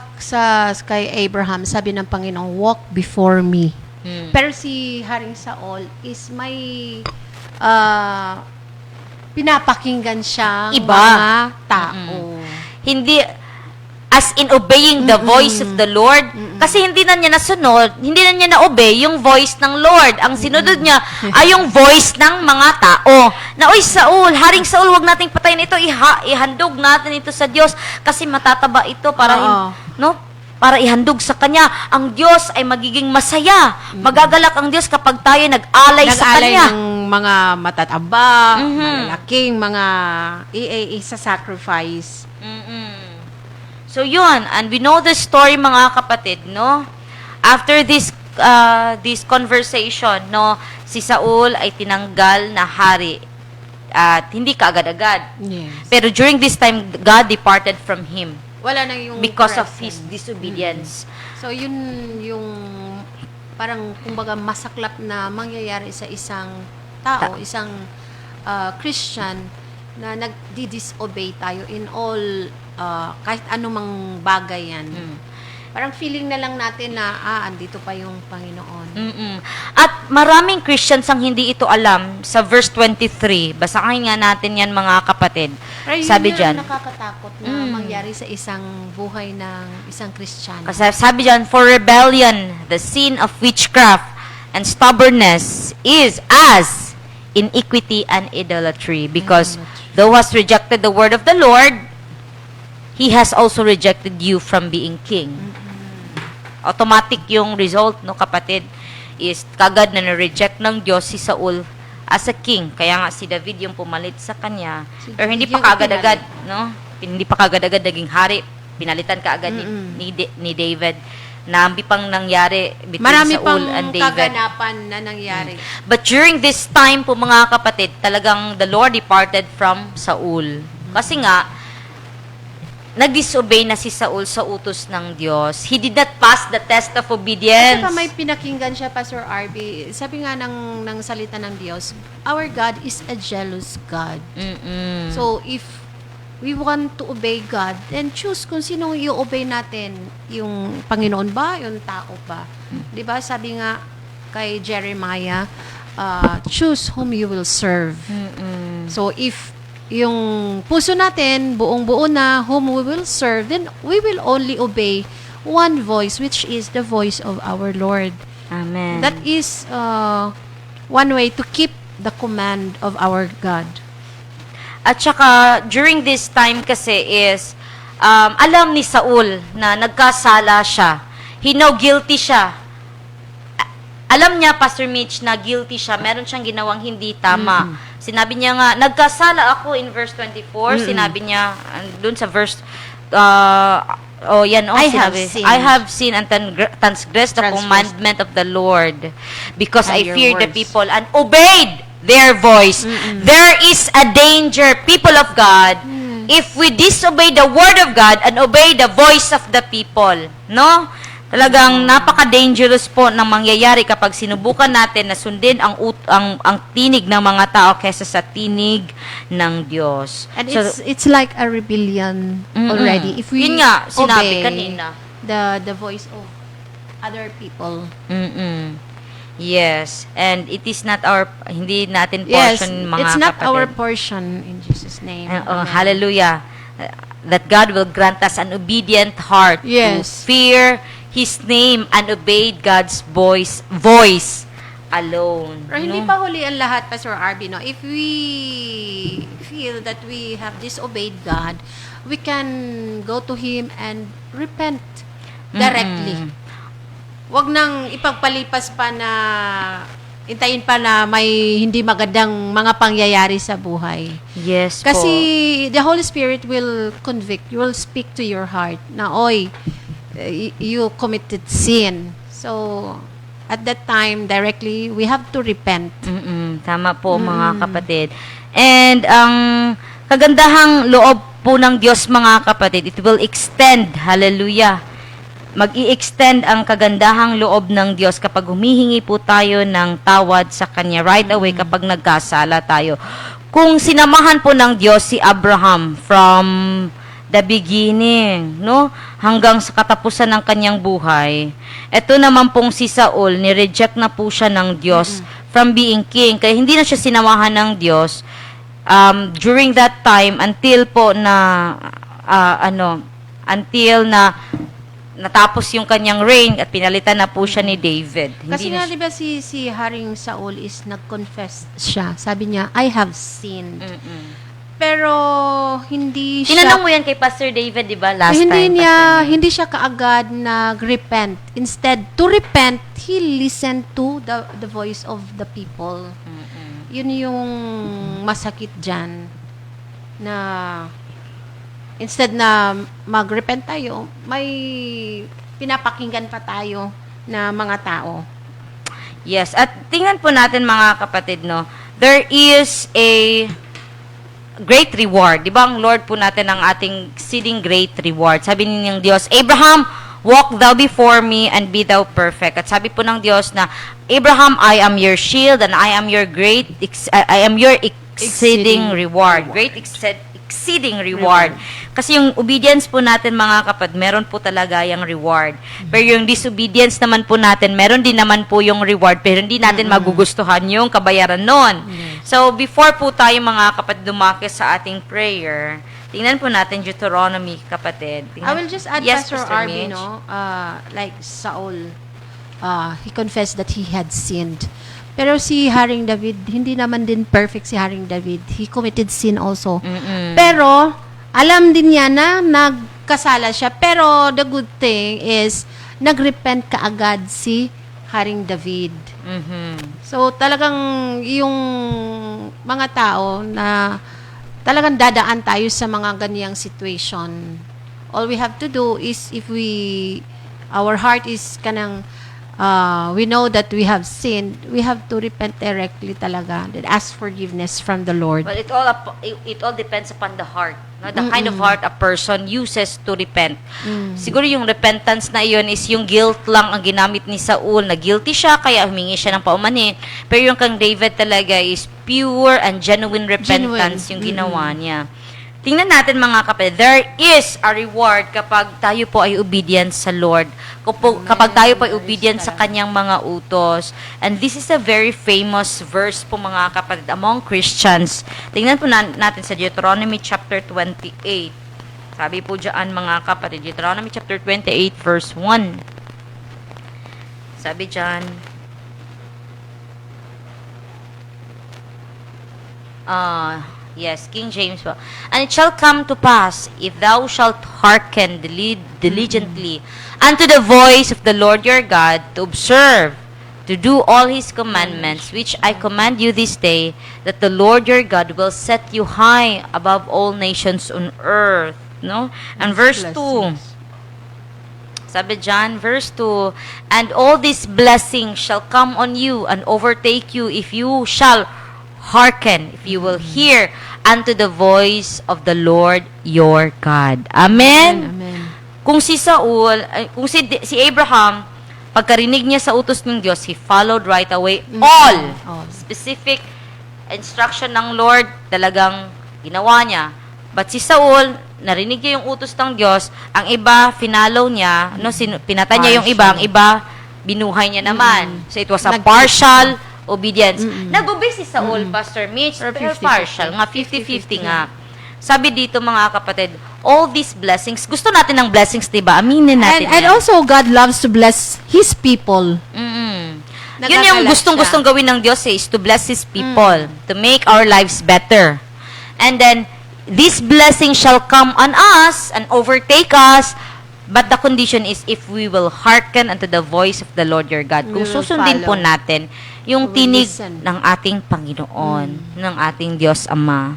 kay Abraham, sabi ng Panginoon, walk before me. Pero si Haring Saul is may pinapakinggan siyang mga tao. Hindi, as in obeying the voice of the Lord. Kasi hindi na niya nasunod, hindi na niya na-obey yung voice ng Lord. Ang sinunod niya ay yung voice ng mga tao. Na, oy Saul, Haring Saul, wag nating patayin ito, ihandog natin ito sa Diyos kasi matataba ito para para ihandog sa Kanya. Ang Diyos ay magiging masaya. Magagalak ang Diyos kapag tayo nag-alay sa Kanya. Ng mga matataba, malalaking mga isa-sacrifice. So yun, and we know the story mga kapatid, no? After this this conversation, no, si Saul ay tinanggal na hari at hindi kaagad-agad. Yes. Pero during this time, God departed from him Wala na yung because of correction. his disobedience. So, yun yung parang, kumbaga, masaklap na mangyayari sa isang tao, isang Christian, na nagdi-disobey tayo in all, kahit anumang bagay yan. Parang feeling na lang natin na, andito pa yung Panginoon. At maraming Christians ang hindi ito alam sa verse 23. Basahin nga natin yan, mga kapatid. Pero yun Sabi yung dyan, nakakatakot na mangyari sa isang buhay ng isang Kristiyano. kasi sabi dyan, for rebellion, the sin of witchcraft and stubbornness is as iniquity and idolatry. Because thou hast rejected the word of the Lord, he has also rejected you from being king. Automatic yung result, no, kapatid, is kagad na na-reject ng Diyos si Saul as a king. Kaya nga si David yung pumalit sa kanya. Pero hindi pa yung kagad-agad, no? Hindi pa kagad-agad naging hari. Pinalitan kaagad ni David. Nambi pang nangyari between Marami Saul pang and David. kaganapan na nangyari. But during this time po, mga kapatid, talagang the Lord departed from Saul. Kasi nga, nag-disobey na si Saul sa utos ng Diyos. He did not pass the test of At obedience. saka may pinakinggan siya, Pastor RB. Sabi nga ng salita ng Diyos, our God is a jealous God. So, if we want to obey God, then choose kung sinong i-obey natin. Yung Panginoon ba? Yung tao ba? Diba? Sabi nga kay Jeremiah, choose whom you will serve. So, if yung puso natin, buong-buo na whom we will serve, then we will only obey one voice, which is the voice of our Lord. Amen. That is one way to keep the command of our God. At saka, during this time kasi is, alam ni Saul na nagkasala siya. He know guilty siya. Alam niya, Pastor Mitch, na guilty siya. Meron siyang ginawang hindi tama. Sinabi niya nga, nagkasala ako in verse 24. Sinabi niya, dun sa verse, I have sinned and transgressed the commandment of the Lord because And I your feared the words. people and obeyed their voice. There is a danger, people of God, if we disobey the word of God and obey the voice of the people. No? Talagang napaka-dangerous po ng mangyayari kapag sinubukan natin na sundin ang tinig ng mga tao kaysa sa tinig ng Diyos. And So, it's like a rebellion already. If we Yun nga, obey sinabi kanina. the voice of other people. Yes, and it is not hindi natin Yes, portion, mga it's not kapatid. our portion in Jesus' name. Amen. Hallelujah. That God will grant us an obedient heart Yes. to fear His name and obey God's voice alone. Pero hindi pa huli ang lahat, Pastor Arby, no? If we feel that we have disobeyed God, we can go to Him and repent directly. Wag nang ipagpalipas pa na intayin pa na may hindi magandang mga pangyayari sa buhay. Yes Kasi po. the Holy Spirit will convict, will speak to your heart na, oy, you committed sin. So, at that time, directly, we have to repent. Tama po, mga kapatid. And ang kagandahang loob po ng Diyos, mga kapatid, it will extend, hallelujah, mag-i-extend ang kagandahang loob ng Diyos kapag humihingi po tayo ng tawad sa Kanya right away kapag nagkasala tayo. Kung sinamahan po ng Diyos si Abraham from the beginning, no? Hanggang sa katapusan ng kanyang buhay. Ito naman pong si Saul, ni-reject na po siya ng Diyos from being king. Kaya hindi na siya sinamahan ng Diyos during that time until po na until na natapos yung kanyang reign at pinalitan na po siya ni David. Kasi Hindi na nga, di ba si Haring Saul is nag-confess siya. Sabi niya, I have sinned. Pero hindi siya... Tinanong mo yan kay Pastor David, di ba? Last time. Hindi siya kaagad nag-repent. Instead, to repent, he listened to the voice of the people. Yun yung masakit dyan. Na instead na mag-repent tayo, may pinapakinggan pa tayo na mga tao. Yes, at tingnan po natin mga kapatid, no, there is a great reward. Di ba ang Lord po natin ang ating exceeding great reward. Sabi ninyong Diyos, Abraham, walk thou before me and be thou perfect. At sabi po ng Diyos na, Abraham, I am your shield and I am your I am your exceeding reward. Great exceeding reward. Kasi yung obedience po natin mga kapatid, meron po talaga yung reward. Pero yung disobedience naman po natin, meron din naman po yung reward, pero hindi natin magugustuhan yung kabayaran nun. So, before po tayo mga kapatid dumaki sa ating prayer, tingnan po natin Deuteronomy, kapatid. I will just add, Yes, Pastor Arby, Mitch. no? Like Saul, he confessed that he had sinned. Pero si Haring David, hindi naman din perfect si Haring David. He committed sin also. Pero, alam din niya na nagkasala siya. Pero, the good thing is, nagrepent kaagad si Haring David. So, talagang yung mga tao na talagang dadaan tayo sa mga ganiyang situation. All we have to do is if our heart is kanang we know that we have sinned, we have to repent directly talaga and ask forgiveness from the Lord. Well, it all depends upon the heart. No? The kind of heart a person uses to repent. Siguro yung repentance na iyon is yung guilt lang ang ginamit ni Saul, na guilty siya, kaya humingi siya ng paumanhin. Pero yung kang David talaga is pure and genuine repentance yung ginawa niya. Tingnan natin mga kapatid, there is a reward kapag tayo po ay obedient sa Lord. Kapag tayo po ay obedient sa kanyang mga utos. And this is a very famous verse po mga kapatid among Christians. Tingnan po natin sa Deuteronomy chapter 28. Sabi po dyan mga kapatid, Deuteronomy chapter 28 verse 1. Sabi dyan, yes, King James po. And it shall come to pass, if thou shalt hearken diligently unto the voice of the Lord your God, to observe, to do all His commandments, which I command you this day, that the Lord your God will set you high above all nations on earth. No? And verse 2. Sabi dyan, verse 2, and all these blessings shall come on you and overtake you if you shall hearken, if you will hear unto the voice of the Lord your God. Amen? Amen. Kung si Saul, si Abraham, pagkarinig niya sa utos ng Diyos, he followed right away all specific instruction ng Lord, talagang ginawa niya. But si Saul, narinig niya yung utos ng Diyos, ang iba, finalo niya, no, pinatay niya yung iba, ang iba, binuhay niya naman. So it was a partial obedience. Nag-obey si Saul, Pastor Mitch, pero partial, nga 50-50 nga. Sabi dito mga kapatid, all these blessings, gusto natin ng blessings, diba? Aminin natin And yan. also, God loves to bless His people. Yun yung gustong-gustong gawin ng Diyos is to bless His people, to make our lives better. And then, this blessing shall come on us and overtake us, but the condition is if we will hearken unto the voice of the Lord your God. Kung We will susundin po follow. natin yung We will tinig listen. ng ating Panginoon, ng ating Diyos Ama.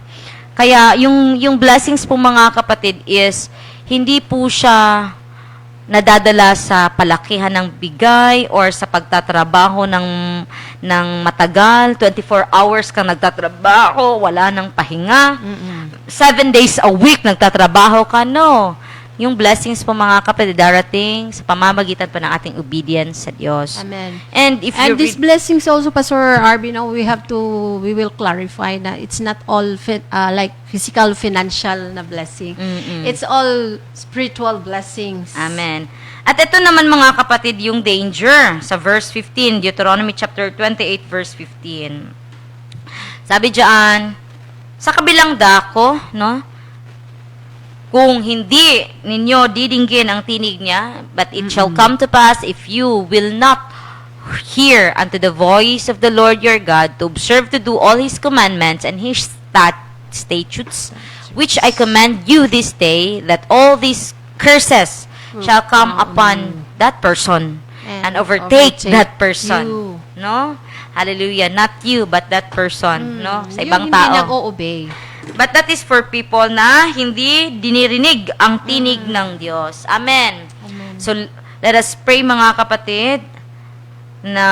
Kaya yung blessings po mga kapatid is hindi po siya nadadala sa palakihan ng bigay or sa pagtatrabaho ng matagal, 24 hours kang nagtatrabaho, wala nang pahinga. 7 days a week nagtatrabaho ka, no. Yung blessings po mga kapatid darating sa pamamagitan pa ng ating obedience sa Diyos. Amen. And if And you these blessings also, Pastor Arby, now we will clarify na it's not all like physical, financial na blessing. It's all spiritual blessings. Amen. At ito naman mga kapatid yung danger sa verse 15, Deuteronomy chapter 28 verse 15. Sabi diyan, sa kabilang dako, no? Kung hindi ninyo didinggin ang tinig niya, but it shall come to pass if you will not hear unto the voice of the Lord your God, to observe to do all His commandments and His statutes, which I command you this day, that all these curses shall come upon that person and overtake that person. you. No? Hallelujah. Not you, but that person. No? Sa ibang yung hindi tao. nag-o-obey. But that is for people na hindi dinirinig ang tinig ng Diyos. Amen. So, let us pray mga kapatid. na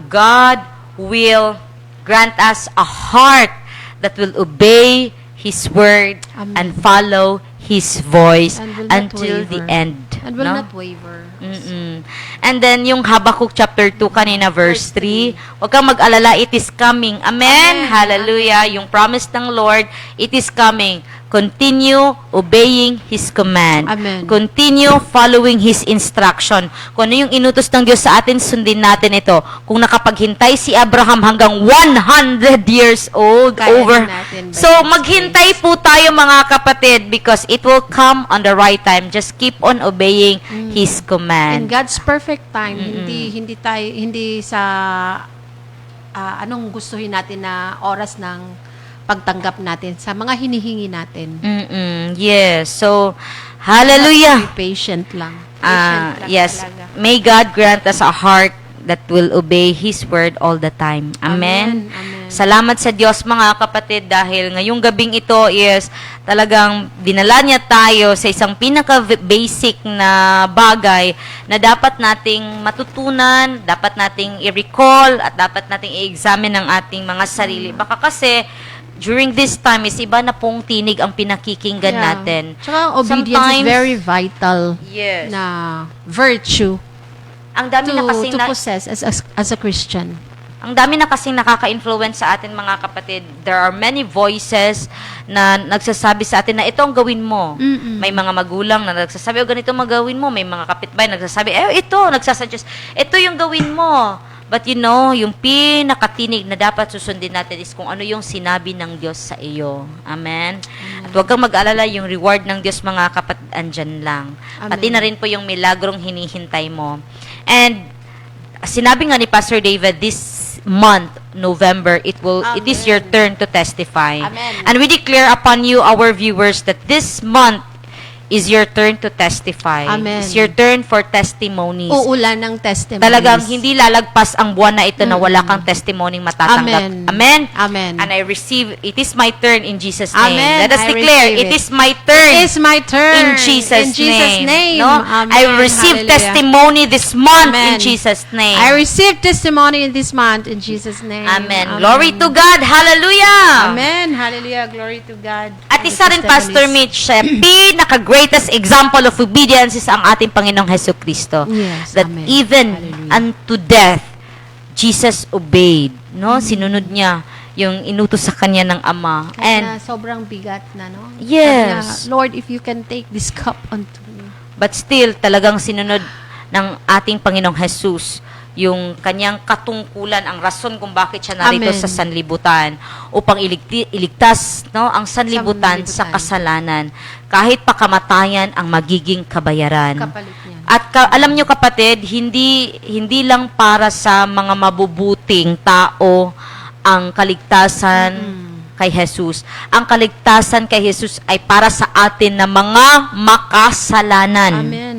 God will grant us a heart that will obey His word Amen. and follow His voice And will not until the waver. end. And will no? not waver. Mm-mm. And then, yung Habakkuk chapter 2 kanina, verse 3, huwag kang mag-alala, it is coming. Amen? Amen. Hallelujah. Yung promise ng Lord, it is coming. Continue obeying His command. Amen. Continue following His instruction. Kung ano yung inutos ng Diyos sa atin, sundin natin ito. Kung nakapaghintay si Abraham hanggang 100 years old, Kaya over. natin by So, God's maghintay po tayo mga kapatid because it will come on the right time. Just keep on obeying His In command. God's perfect time, hindi sa anong gustuhin natin na oras ng pagtanggap natin sa mga hinihingi natin. Yes. So, hallelujah. Be patient lang. Patient lang Yes. talaga. May God grant us a heart that will obey His word all the time. Amen. Amen. Salamat sa Diyos mga kapatid dahil ngayong gabing ito is talagang dinala niya tayo sa isang pinaka-basic na bagay na dapat nating matutunan, dapat nating i-recall at dapat nating i-examine ang ating mga sarili. Baka kasi during this time is iba na pong tinig ang pinakikinggan Yeah. natin. Tsaka obedience Sometimes- is very vital Yes. na virtue Ang dami na kasing to possess as a Christian. ang dami na kasing nakaka-influence sa atin mga kapatid. There are many voices na nagsasabi sa atin na ito ang gawin mo. Mm-mm. May mga magulang na nagsasabi, ganito magawin mo. May mga kapitbahay nagsasabi, ito, nagsasuggest, ito yung gawin mo. But you know, yung pinakatinig na dapat susundin natin is kung ano yung sinabi ng Diyos sa iyo. Amen? At huwag kang mag-alala, yung reward ng Diyos mga kapatid, andyan lang. Amen. Pati na rin po yung milagrong hinihintay mo. And sinabi nga ni Pastor David, this month, November, it is your turn to testify. Amen. And we declare upon you, our viewers, that this month is your turn to testify. Amen. It's your turn for testimonies. Uulan ng testimonies. Talagang hindi lalagpas ang buwan na ito na wala kang testimony matatanggap. Amen. Amen? Amen. And I receive, it is my turn in Jesus' name. Amen. Let us I declare, receive it it. is my turn. It is my turn. In Jesus' name. No? Amen. I receive Hallelujah. testimony this month in Amen. Jesus' name. I receive testimony in this month in Jesus' name. Amen. Glory to God. Hallelujah. Amen. Hallelujah. Glory to God. At For the isa rin, Pastor testimonies. Mitch, pinaka-greatest example of obedience is ang ating Panginoong Hesus Kristo. Yes. That Amen. even Hallelujah. unto death, Jesus obeyed. No? Sinunod niya yung inutos sa kanya ng Ama. Kaya And na sobrang bigat na, no? Yes. Sabi niya, Lord, if you can take this cup unto me. but still, talagang sinunod ng ating Panginoong Hesus yung kanyang katungkulan, ang rason kung bakit siya narito Amen. sa sanlibutan upang iligtas no, ang sanlibutan sa Sanlibutan. kasalanan. Kahit pa kamatayan ang magiging kabayaran. Kapalit niya. At alam nyo kapatid, hindi lang para sa mga mabubuting tao ang kaligtasan kay Jesus. Ang kaligtasan kay Jesus ay para sa atin na mga makasalanan. Amen.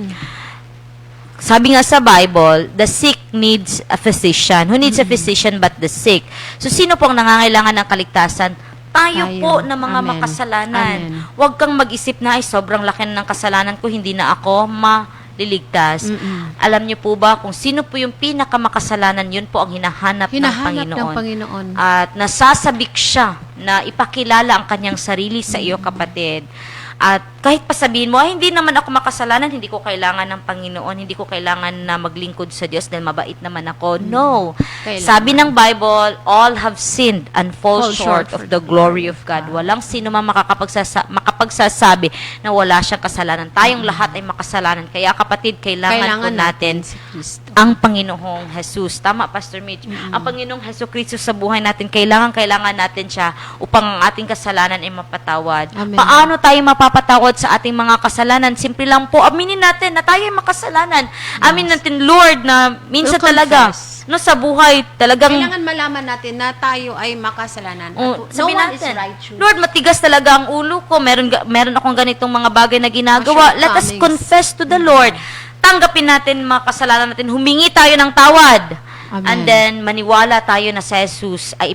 Sabi nga sa Bible, the sick needs a physician. Who needs a physician but the sick? So, sino po ang nangangailangan ng kaligtasan? Tayo po na mga Amen. makasalanan. Amen. Huwag kang mag-isip na, ay, sobrang laki na ng kasalanan ko, hindi na ako maliligtas. Alam niyo po ba, kung sino po yung pinakamakasalanan, yun po ang hinahanap ng Hinahanap Panginoon. ng Panginoon. At nasasabik siya na ipakilala ang kanyang sarili sa iyo, kapatid. At kahit pa sabihin mo, ay, hindi naman ako makasalanan, hindi ko kailangan ng Panginoon, hindi ko kailangan na maglingkod sa Diyos dahil mabait naman ako. No. Kailangan. Sabi ng Bible, all have sinned and fall short of the glory of God. Walang sino man makapagsasabi na wala siyang kasalanan. Tayong lahat ay makasalanan. Kaya kapatid, kailangan po natin si Kristo. ang Panginoong Jesus. Tama, Pastor Mitch. Ang Panginoong Hesus Kristo sa buhay natin, kailangan natin siya upang ang ating kasalanan ay mapatawad. Amen. Paano tayo mapapatawad sa ating mga kasalanan? Simple lang po, aminin natin na tayo ay makasalanan. Amin natin, Lord, na minsan We'll talaga, confess. no, sa buhay, talagang Kailangan malaman natin na tayo ay makasalanan. Oh, At no sabihin one natin, is righteous. Lord, matigas talaga ang ulo ko. Meron akong ganitong mga bagay na ginagawa. Let us Shortcomings. confess to the Lord. Tanggapin natin mga kasalanan natin. Humingi tayo ng tawad. Amen. And then, maniwala tayo na si Jesus ay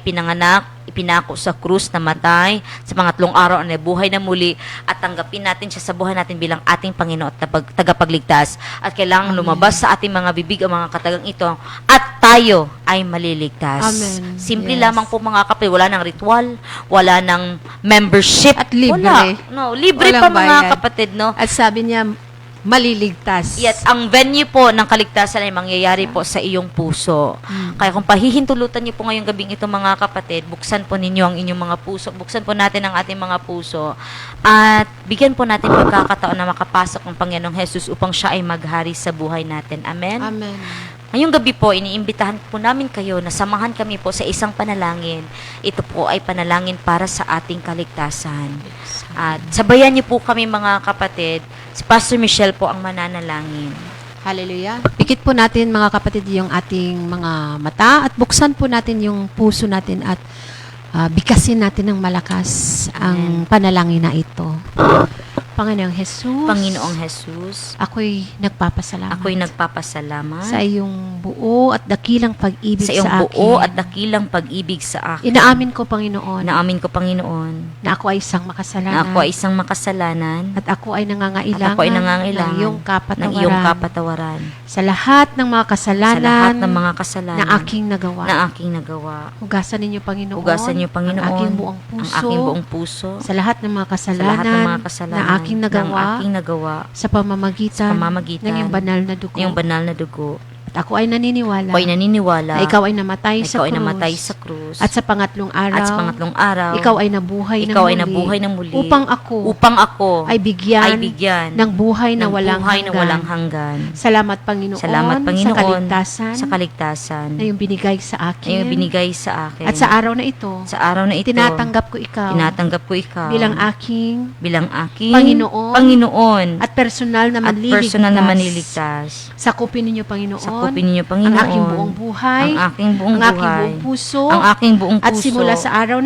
ipinako sa krus na matay, sa pangatlong araw na buhay na muli, at tanggapin natin siya sa buhay natin bilang ating Panginoon at tagapagligtas. At kailangan lumabas sa ating mga bibig ang mga katagang ito, at tayo ay maliligtas. Amen. Simple Yes. lamang po mga kapatid, wala ng ritual, wala ng membership. At libre. Wala. No, libre Walang pa mga bayad. kapatid, no? At sabi niya, maliligtas. Yet, ang venue po ng kaligtasan ay mangyayari po sa iyong puso. Kaya kung pahihintulutan niyo po ngayong gabing ito mga kapatid, buksan po ninyo ang inyong mga puso, buksan po natin ang ating mga puso, at bigyan po natin pagkakataon na makapasok ng Panginoong Jesus upang siya ay maghari sa buhay natin. Amen? Amen. Ngayong gabi po, iniimbitahan po namin kayo na samahan kami po sa isang panalangin. Ito po ay panalangin para sa ating kaligtasan. At sabayan niyo po kami mga kapatid. Si Pastor Michelle po ang mananalangin. Hallelujah. Pikit po natin mga kapatid yung ating mga mata at buksan po natin yung puso natin at bikasin natin ng malakas ang panalangin na ito. Panginoong Jesus, Panginoong Jesus, ako'y nagpapasalamat ako'y nagpapasalamat sa iyong buo at dakilang pag-ibig sa iyong sa buo akin. at dakilang pag-ibig sa akin. Inaamin ko, Panginoon, Naamin ko, Panginoon, na ako ay isang na makasalanan ako ay isang makasalanan at ako ay nangangailangan, at ako ay nangangailangan ng iyong ng iyong kapatawaran kapatawaran sa lahat ng mga sa kasalanan lahat ng mga kasalanan na aking nagawa. na aking nagawa. Hugasan ninyo, Panginoon, Hugasan niyo, Panginoon, ang aking buong puso, ang aking buong puso sa lahat ng mga sa lahat ng mga kasalanan, kasalanan na aking nagawa, sa pamamagitan, pamamagitan ng iyong banal na dugo. ng iyong banal na dugo. At ako ay naniniwala Ako ay naniniwala na ikaw ay namatay na sa ikaw ay krus. namatay sa krus. At sa pangatlong araw, At sa pangatlong araw, ikaw ay nabuhay ikaw ay ng muli, nabuhay ng muli upang ako ay bigyan, bigyan ng buhay na ng walang buhay na hanggan. walang hanggan. Salamat, Panginoon, Salamat, sa Panginoon, kaligtasan sa kaligtasan na iyong binigay sa na akin. iyong binigay sa akin. At sa araw na ito, sa araw na ito, tinatanggap ko ikaw tinatanggap ko ikaw bilang aking aking Panginoon at personal na at manliligtas. personal na manliligtas. Sakupin ninyo, Panginoon, Sakupin ninyo, Panginoon, ang aking buong buhay, ang aking buong ang aking buhay, buong puso, ang aking buong puso, at simula sa araw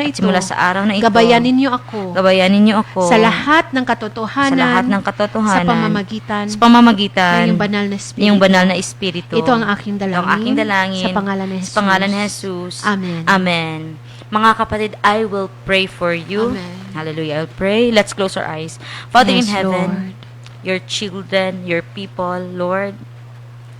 na ito, gabayan ninyo ako gabayan ninyo ako sa lahat ng katotohanan, sa lahat ng katotohanan, sa pamamagitan sa pamamagitan ng iyong banal na Espiritu. ng iyong banal na Espiritu. Ito ang aking dalangin, Ito ang aking dalangin sa pangalan ni Jesus. Sa pangalan ni Jesus. Amen. Amen. Mga kapatid, I will pray for you. Amen. Hallelujah. I'll pray. Let's close our eyes. Father in Yes, heaven, Lord. your children, your people, Lord,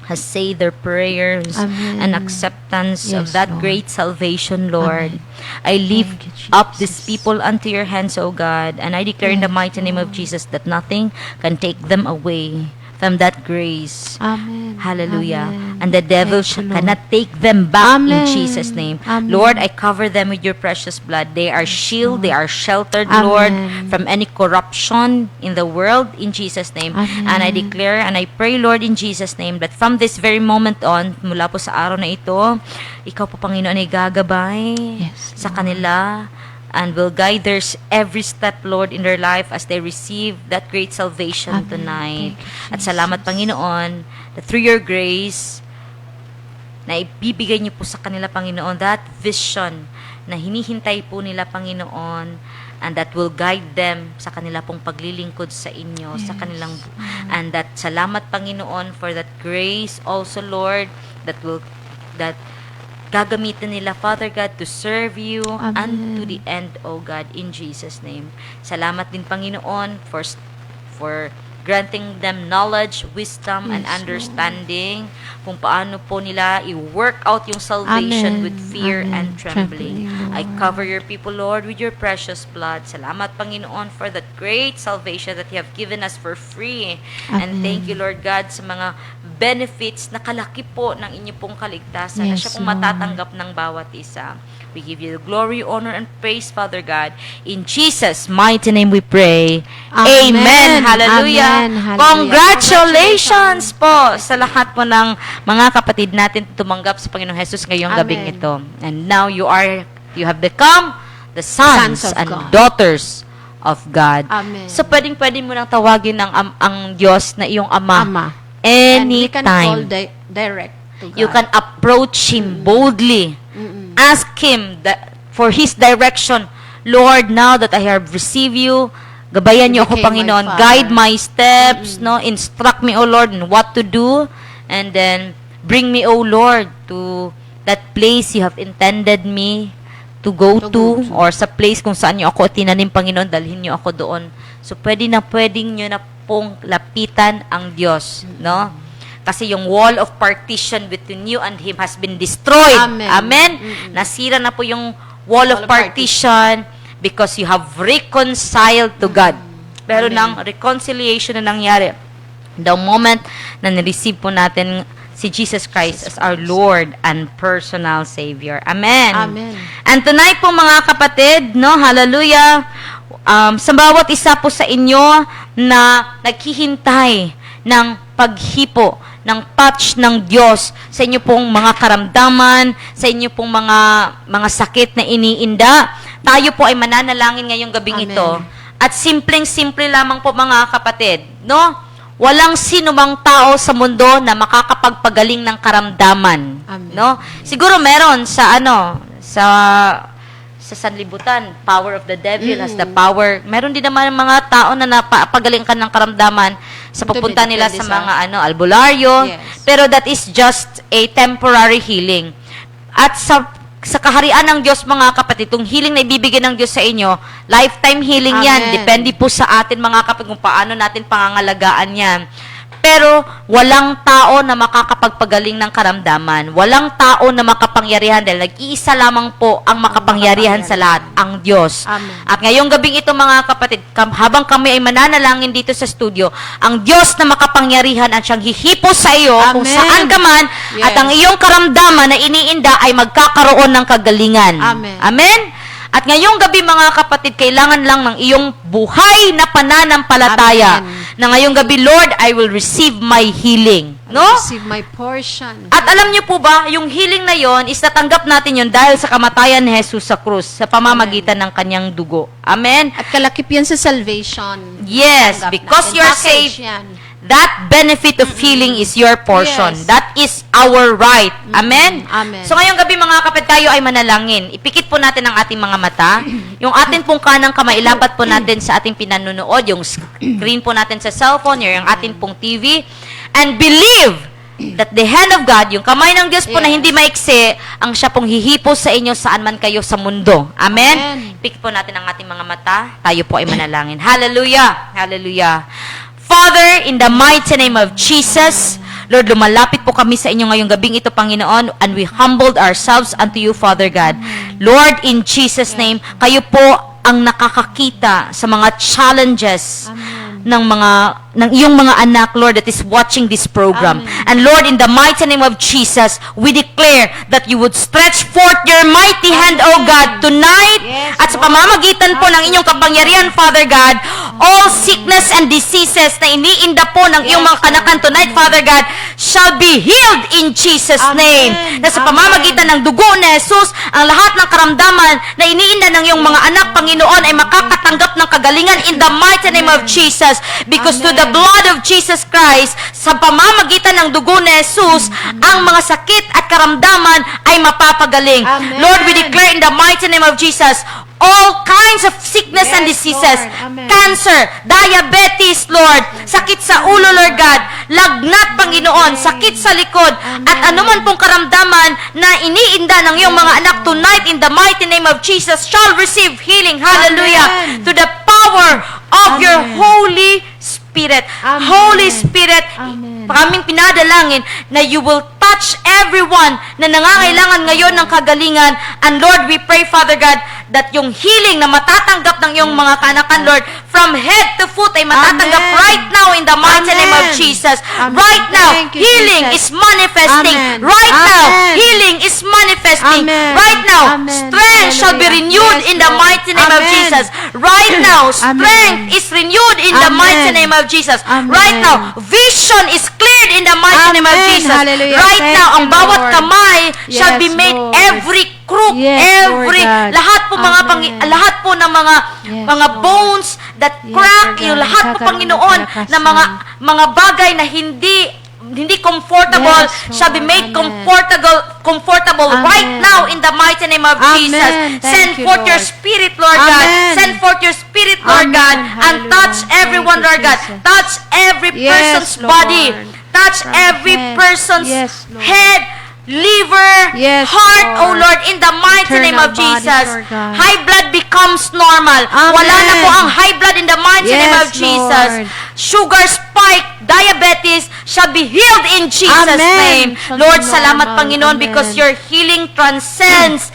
has said their prayers Amen. and acceptance of Yes, that Lord. great salvation, Lord. Amen. I lift Thank you, up these Jesus. people unto your hands, O God, and I declare in the Yes, mighty name of Jesus that nothing can take them away from that grace. Amen. Hallelujah. Amen. And the devil Thank you, Lord. cannot take them back Amen. in Jesus' name. Amen. Lord, I cover them with your precious blood. They are shielded, they are sheltered, Amen. Lord, from any corruption in the world in Jesus' name. Amen. And I declare and I pray, Lord, in Jesus' name, that from this very moment on, mula po sa araw na ito, ikaw po, Panginoon, ay gagabay Yes, sa Lord. kanila and will guide their every step, Lord, in their life as they receive that great salvation Amen. tonight. Thank you, At salamat, Jesus. Panginoon, that through your grace, na ibibigay niyo po sa kanila, Panginoon, that vision na hinihintay po nila, Panginoon, and that will guide them sa kanila pong paglilingkod sa inyo, sa Yes. kanilang, and that salamat, Panginoon, for that grace also, Lord, that gagamitin nila, Father God, to serve you Amen. unto the end, O God, in Jesus' name. Salamat din, Panginoon, for granting them knowledge, wisdom, and Yes, understanding kung paano po nila i-work out yung salvation Amen. with fear Amen. and trembling. Trembling, I Lord. cover your people, Lord, with your precious blood. Salamat, Panginoon, for that great salvation that you have given us for free. And Amen. thank you, Lord God, sa mga benefits na kalaki po ng inyo pong kaligtasan na Yes, siya pong Lord. matatanggap ng bawat isa. We give you the glory, honor, and praise, Father God. In Jesus' mighty name we pray. Amen. Amen. Hallelujah. Amen. Hallelujah. Congratulations po sa lahat po ng mga kapatid natin tumanggap sa Panginoong Jesus ngayong Amen. gabing ito. And now you have become the sons, Sons of and God. daughters of God. Amen. So pwede mo nang tawagin ang Diyos na iyong Ama. Ama. And we can call Anytime. direct to God. You can approach Him boldly. Ask Him for His direction. Lord, now that I have received you, gabayan niyo ako, became my Panginoon. Father. Guide my steps, no? Instruct me, O Lord, in what to do. And then, Bring me, O Lord, to that place you have intended me to go to, or sa place kung saan niyo ako tinanim, Panginoon, dalhin niyo ako doon. So, pwedeng niyo na pong lapitan ang Diyos, no? Kasi yung wall of partition between you and Him has been destroyed. Amen. Amen? Nasira na po yung wall of partition because you have reconciled to God. Pero ng reconciliation na nangyari, the moment na nireceive po natin si Jesus Christ as our Lord and personal Savior. Amen. Amen. And tonight po mga kapatid, no, hallelujah, sa bawat isa po sa inyo na naghihintay ng paghipo, ng touch ng Diyos sa inyo pong mga karamdaman, sa inyo pong mga sakit na iniinda, tayo po ay mananalangin ngayong gabing Amen. ito. At simpleng-simple lamang po mga kapatid, no? Walang sinumang tao sa mundo na makakapagpagaling ng karamdaman, Amen. no? Siguro meron sa sanlibutan, power of the devil has the power. Meron din naman mga tao na napapagaling ka ng karamdaman sa papunta nila sa mga albularyo. Yes. Pero that is just a temporary healing. At sa kaharian ng Diyos, mga kapatid, itong healing na ibibigay ng Diyos sa inyo, lifetime healing yan. Amen. Depende po sa atin, mga kapatid, kung paano natin pangangalagaan yan. Pero walang tao na makakapagpagaling ng karamdaman. Walang tao na makapangyarihan dahil nag-iisa lamang po ang makapangyarihan sa lahat, ang Diyos. Amen. At ngayong gabing ito, mga kapatid, habang kami ay mananalangin dito sa studio, ang Diyos na makapangyarihan at siyang hihipo sa iyo kung Amen. saan ka man, Yes. at ang iyong karamdaman na iniinda ay magkakaroon ng kagalingan. Amen. Amen? At ngayong gabi, mga kapatid, kailangan lang ng iyong buhay na pananampalataya. Amen. Na ngayong gabi, Lord, I will receive my healing. No? Receive my portion. At alam niyo po ba, yung healing na yon is natanggap natin yun dahil sa kamatayan ni Jesus sa krus, sa pamamagitan ng kanyang dugo. Amen? At kalakip yan sa salvation. Yes, Tanggap because natin. you're Package saved, yan. that benefit of healing is your portion. Yes. That is our right. Amen? Amen. So ngayong gabi, mga kapatid, tayo ay manalangin. Ipikit po natin ang ating mga mata. Yung atin pong kanang kamay, ilapat po natin sa ating pinanunood. Yung screen po natin sa cellphone, yung ating pong TV. And believe that the hand of God, yung kamay ng Diyos po na Yes. hindi maiksi, ang siya pong hihipo sa inyo saan man kayo sa mundo. Amen? Amen. Pikit po natin ang ating mga mata. Tayo po ay manalangin. Hallelujah! Hallelujah! Father, in the mighty name of Jesus, Lord, lumalapit po kami sa inyo ngayong gabing ito, Panginoon, and we humbled ourselves unto you, Father God. Lord, in Jesus' name, kayo po ang nakakakita sa mga challenges ng iyong mga anak, Lord, that is watching this program. Amen. And Lord, in the mighty name of Jesus, we declare that you would stretch forth your mighty hand, O God, tonight, Yes, at sa pamamagitan po ng inyong kapangyarihan, Father God, all sickness and diseases na iniinda po ng iyong mga kanakan tonight, Father God, shall be healed in Jesus' Amen. name. Na sa pamamagitan ng dugo ni Jesus, ang lahat ng karamdaman na iniinda ng iyong mga anak, Panginoon, ay makakatanggap ng kagalingan in the mighty name of Jesus. Because to the blood of Jesus Christ, sa pamamagitan ng dugo ni Jesus, ang mga sakit at karamdaman ay mapapagaling. Amen. Lord, we declare in the mighty name of Jesus, all kinds of sickness and Yes, diseases, Lord. Amen. cancer, diabetes, Lord, sakit sa ulo, Lord God, lagnat, Panginoon, sakit sa likod, at anuman pong karamdaman na iniinda ng iyong mga anak tonight in the mighty name of Jesus shall receive healing. Hallelujah. Amen. To the power of your Amen. Holy Spirit. Amen. Holy Spirit, Amen. kaming pinadalangin na you will touch everyone na nangangailangan ngayon ng kagalingan. And Lord, we pray, Father God, that yung healing na matatanggap ng iyong mga kanakan, Lord, from head to foot ay matatanggap Amen. right now in the mighty name of Amen. Jesus. Amen. Right now, Thank you, healing Jesus. is manifesting. Amen. Right now, Amen. healing is manifesting. Amen. Right now, Amen. strength shall be Hallelujah. renewed Yes, in the Lord. mighty name of Amen. Jesus. Right now, Amen. strength is renewed in the Amen. mighty name of Jesus. Amen. Right now, vision is cleared in the mighty name of Amen. Jesus. Hallelujah. Right Thank now, ang you, bawat Lord. kamay shall Yes, be made Lord. every crook, Yes, every Lord God. lahat po mga Amen. lahat po ng mga Yes, mga Lord. bones that Yes, crack, Lord yung God. lahat po, Kakaroon Panginoon, ng kalakasan. na mga bagay na hindi comfortable Yes, Lord. shall be made Amen. comfortable Amen. right now in the mighty name of Amen. Jesus. Thank Send you, forth your Lord. spirit, Lord God. Amen. Send forth your spirit, Lord Amen. God, and Hallelujah. touch Thank everyone, you, Lord God. Jesus. Touch every Yes, person's Lord. body. Touch From every head. person's Yes, Lord. head, liver, Yes, heart, oh Lord. Lord, in the mighty name Internal of bodies, Jesus. Lord God. High blood becomes normal. Amen. Wala na po ang high blood in the mighty name of Yes, Jesus. Lord. Sugar spike, diabetes shall be healed in Jesus' Amen. name. Shall Lord, be salamat normal. Panginoon Amen. because your healing transcends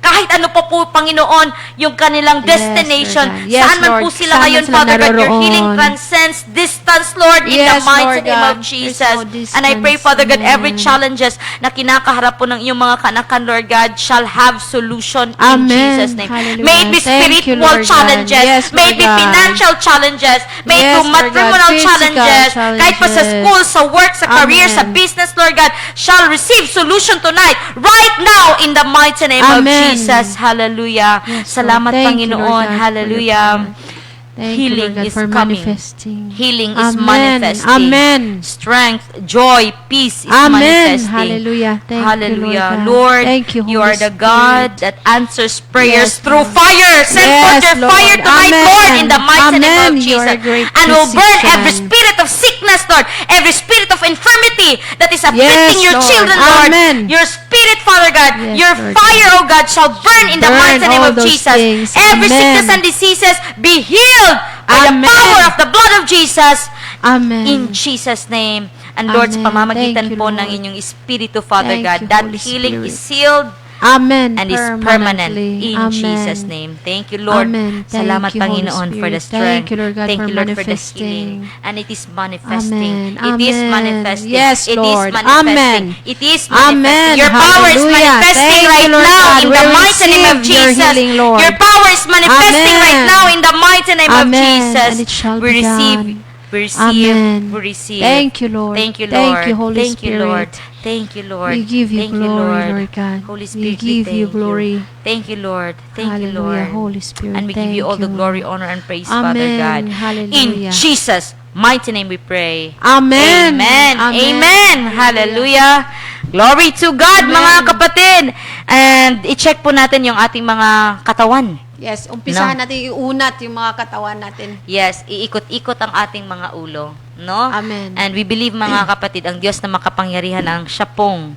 kahit ano po, Panginoon, yung kanilang Yes, destination. Lord God. Yes, Saan man Lord. po sila Saan ngayon, man sila Father God, your naroroon. healing transcends distance, Lord, in the Yes, mighty Lord name God. of There's Jesus. no And I pray, distance. Father God, every Amen. challenges na kinakaharap po ng iyong mga kanakan, Lord God, shall have solution in Amen. Jesus' name. Hallelujah. May it be Thank you, spiritual Lord God. challenges, Yes, may it Lord be God. financial challenges, may it Yes, be Lord God. matrimonial Physical challenges, kahit pa sa challenges. school, sa work, sa career, sa Amen. business, Lord God, shall receive solution tonight, right now, in the mighty name of Amen. Jesus. Hallelujah. Yes, Salamat, Lord. Thank you, Lord Panginoon. God, for your Hallelujah. power. Thank you, Healing Lord God, is for coming. manifesting. Healing is Amen. manifesting. Amen. Strength, joy, peace is Amen. manifesting. Hallelujah. Thank Hallelujah. you, Lord God. Lord, Thank you, you Holy are the Spirit. God that answers prayers Yes, through Lord. fire. Send Yes, forth your Lord. fire tonight, Amen. Lord, in the mighty name Amen. of You are a Jesus. great And will burn physician. every spirit of sickness, Lord, every spirit of infirmity that is afflicting Yes, your Lord. children, Lord. Amen. Your spirit, Father God, Yes, your Lord fire, oh God, shall burn in the Burn mighty name all of those Jesus. things. Every Amen. sickness and diseases be healed by Amen. the power of the blood of Jesus. Amen. In Jesus' name. And Lord, sa Amen. pamamagitan Thank you, po Lord. ng inyong Espiritu, Father Thank God, you, that Holy healing Spirit. is sealed Amen. and is permanent Permanently. in Amen. Jesus' name. Thank you, Lord. Amen. Thank Salamat, you, Holy Panginoon, for the Spirit. strength. Thank you, Lord God, Thank for you, Lord, for the manifesting. healing. And it is manifesting. Amen. It is Amen. manifesting. Yes, It Lord. is manifesting. Amen. It is manifesting. Amen. Your power is Hallelujah. manifesting Thank you, right Lord now God. in We the mighty name of receive your Jesus. healing, Lord. Your power is manifesting Amen. right now in the mighty name of Amen. Jesus. And it shall We be receive. done. We receive. Amen. We receive. Thank you, Lord. Thank you, Thank Lord. you, Holy Thank you, Lord. Spirit. Thank you, Lord. We give you Thank glory, Lord God. Holy We Spirit, give you thank glory. Thank you, Lord. Thank you, Hallelujah, Lord. Holy Spirit. And we give you Thank all the you. glory, honor, and praise, Father Amen. God. In Hallelujah. Jesus' mighty name we pray. Amen. Amen. Amen. Amen. Hallelujah. Glory to God, Amen. mga kapatid. And i-check po natin yung ating mga katawan. Yes, umpisahan No. natin iunat yung mga katawan natin. Yes, iikot-ikot ang ating mga ulo, no? Amen. And we believe, mga kapatid, ang Diyos na makapangyarihan ang siya pong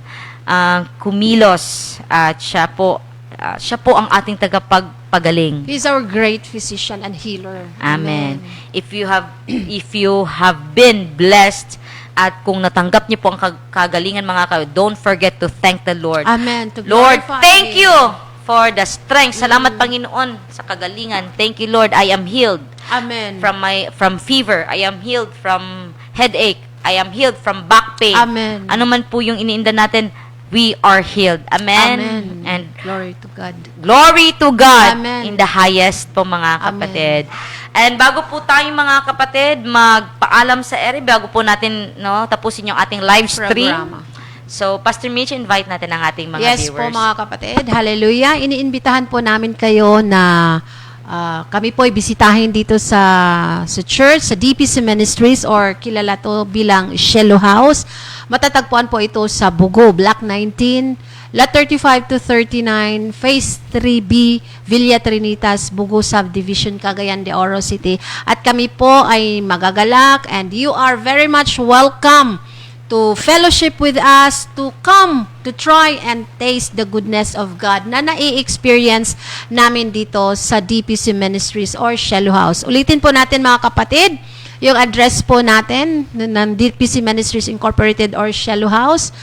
kumilos at siya po ang ating tagapagpagaling. He is our great physician and healer. Amen. If you have been blessed at kung natanggap niyo po ang kagalingan, mga kapatid, don't forget to thank the Lord. Amen. To Lord, glorify thank Him. you for the strength. Salamat, Panginoon, sa kagalingan. Thank you, Lord. I am healed Amen. from fever. I am healed from headache. I am healed from back pain. Amen. Ano man po yung iniinda natin, we are healed. Amen. Amen. And Glory to God. glory to God Amen. in the highest po, mga kapatid. And bago po tayong mga kapatid magpaalam sa ere, bago po natin tapusin yung ating live stream. Programa. So, Pastor Mitch, invite natin ang ating mga Yes viewers. po, mga kapatid. Hallelujah. Iniimbitahan po namin kayo na kami po ay bisitahin dito sa church, sa DPC Ministries, or kilala to bilang Shiloh House. Matatagpuan po ito sa Bugo, Block 19, Lot 35 to 39, Phase 3B, Villa Trinitas, Bugo Subdivision, Cagayan de Oro City. At kami po ay magagalak, and you are very much welcome to fellowship with us, to come, to try and taste the goodness of God na nai-experience namin dito sa DPC Ministries or Shiloh House. Ulitin po natin, mga kapatid, yung address po natin ng DPC Ministries Incorporated or Shiloh House,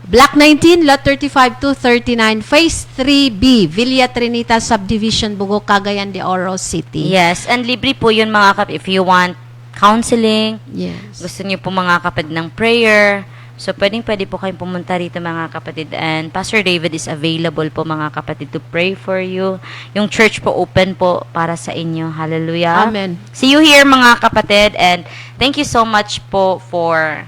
Block 19, Lot 35 to 39, Phase 3B, Villa Trinitas Subdivision, Bugo, Cagayan de Oro City. Yes, and libre po yun, mga kapatid. If you want counseling, Yes. gusto niyo po, mga kapatid, ng prayer, so pwede po kayong pumunta rito, mga kapatid. And Pastor David is available po, mga kapatid, to pray for you. Yung church po open po para sa inyo. Hallelujah. Amen. See you here, mga kapatid. And thank you so much po for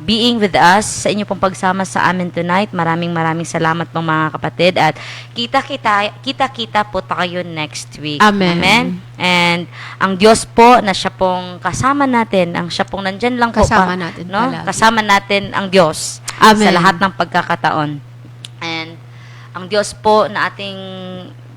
being with us sa inyo pong pagsama sa amin tonight. Maraming salamat po, mga kapatid. At kita po tayo next week. Amen. Amen. And ang Diyos po na siya pong kasama natin, ang siya pong nandyan lang po. Kasama natin palagi. Kasama natin ang Diyos Amen. sa lahat ng pagkakataon. And ang Diyos po na ating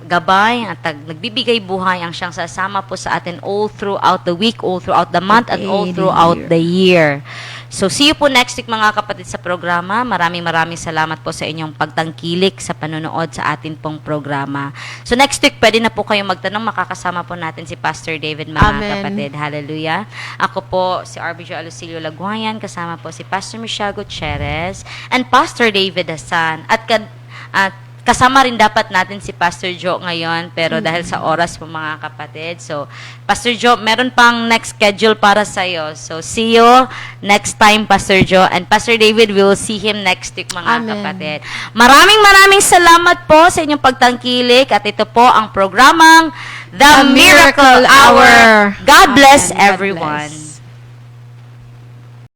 gabay at nagbibigay buhay ang siyang sasama po sa atin all throughout the week, all throughout the month, at all throughout the year. So, see you po next week mga kapatid sa programa. Maraming salamat po sa inyong pagtangkilik sa panonood sa atin pong programa. So, next week, pwede na po kayong magtanong. Makakasama po natin si Pastor David, mga Amen. kapatid. Hallelujah. Ako po, si RBJ Alusilio Laguayan. Kasama po si Pastor Michelle Gutierrez and Pastor David Hasan. At kasama rin dapat natin si Pastor Joe ngayon, pero dahil sa oras po mga kapatid. So, Pastor Joe, meron pang next schedule para sa'yo. So, see you next time, Pastor Joe. And Pastor David, we will see him next week, mga Amen. kapatid. Maraming salamat po sa inyong pagtangkilik. At ito po ang programang The Miracle Hour. God bless Amen. God everyone. bless.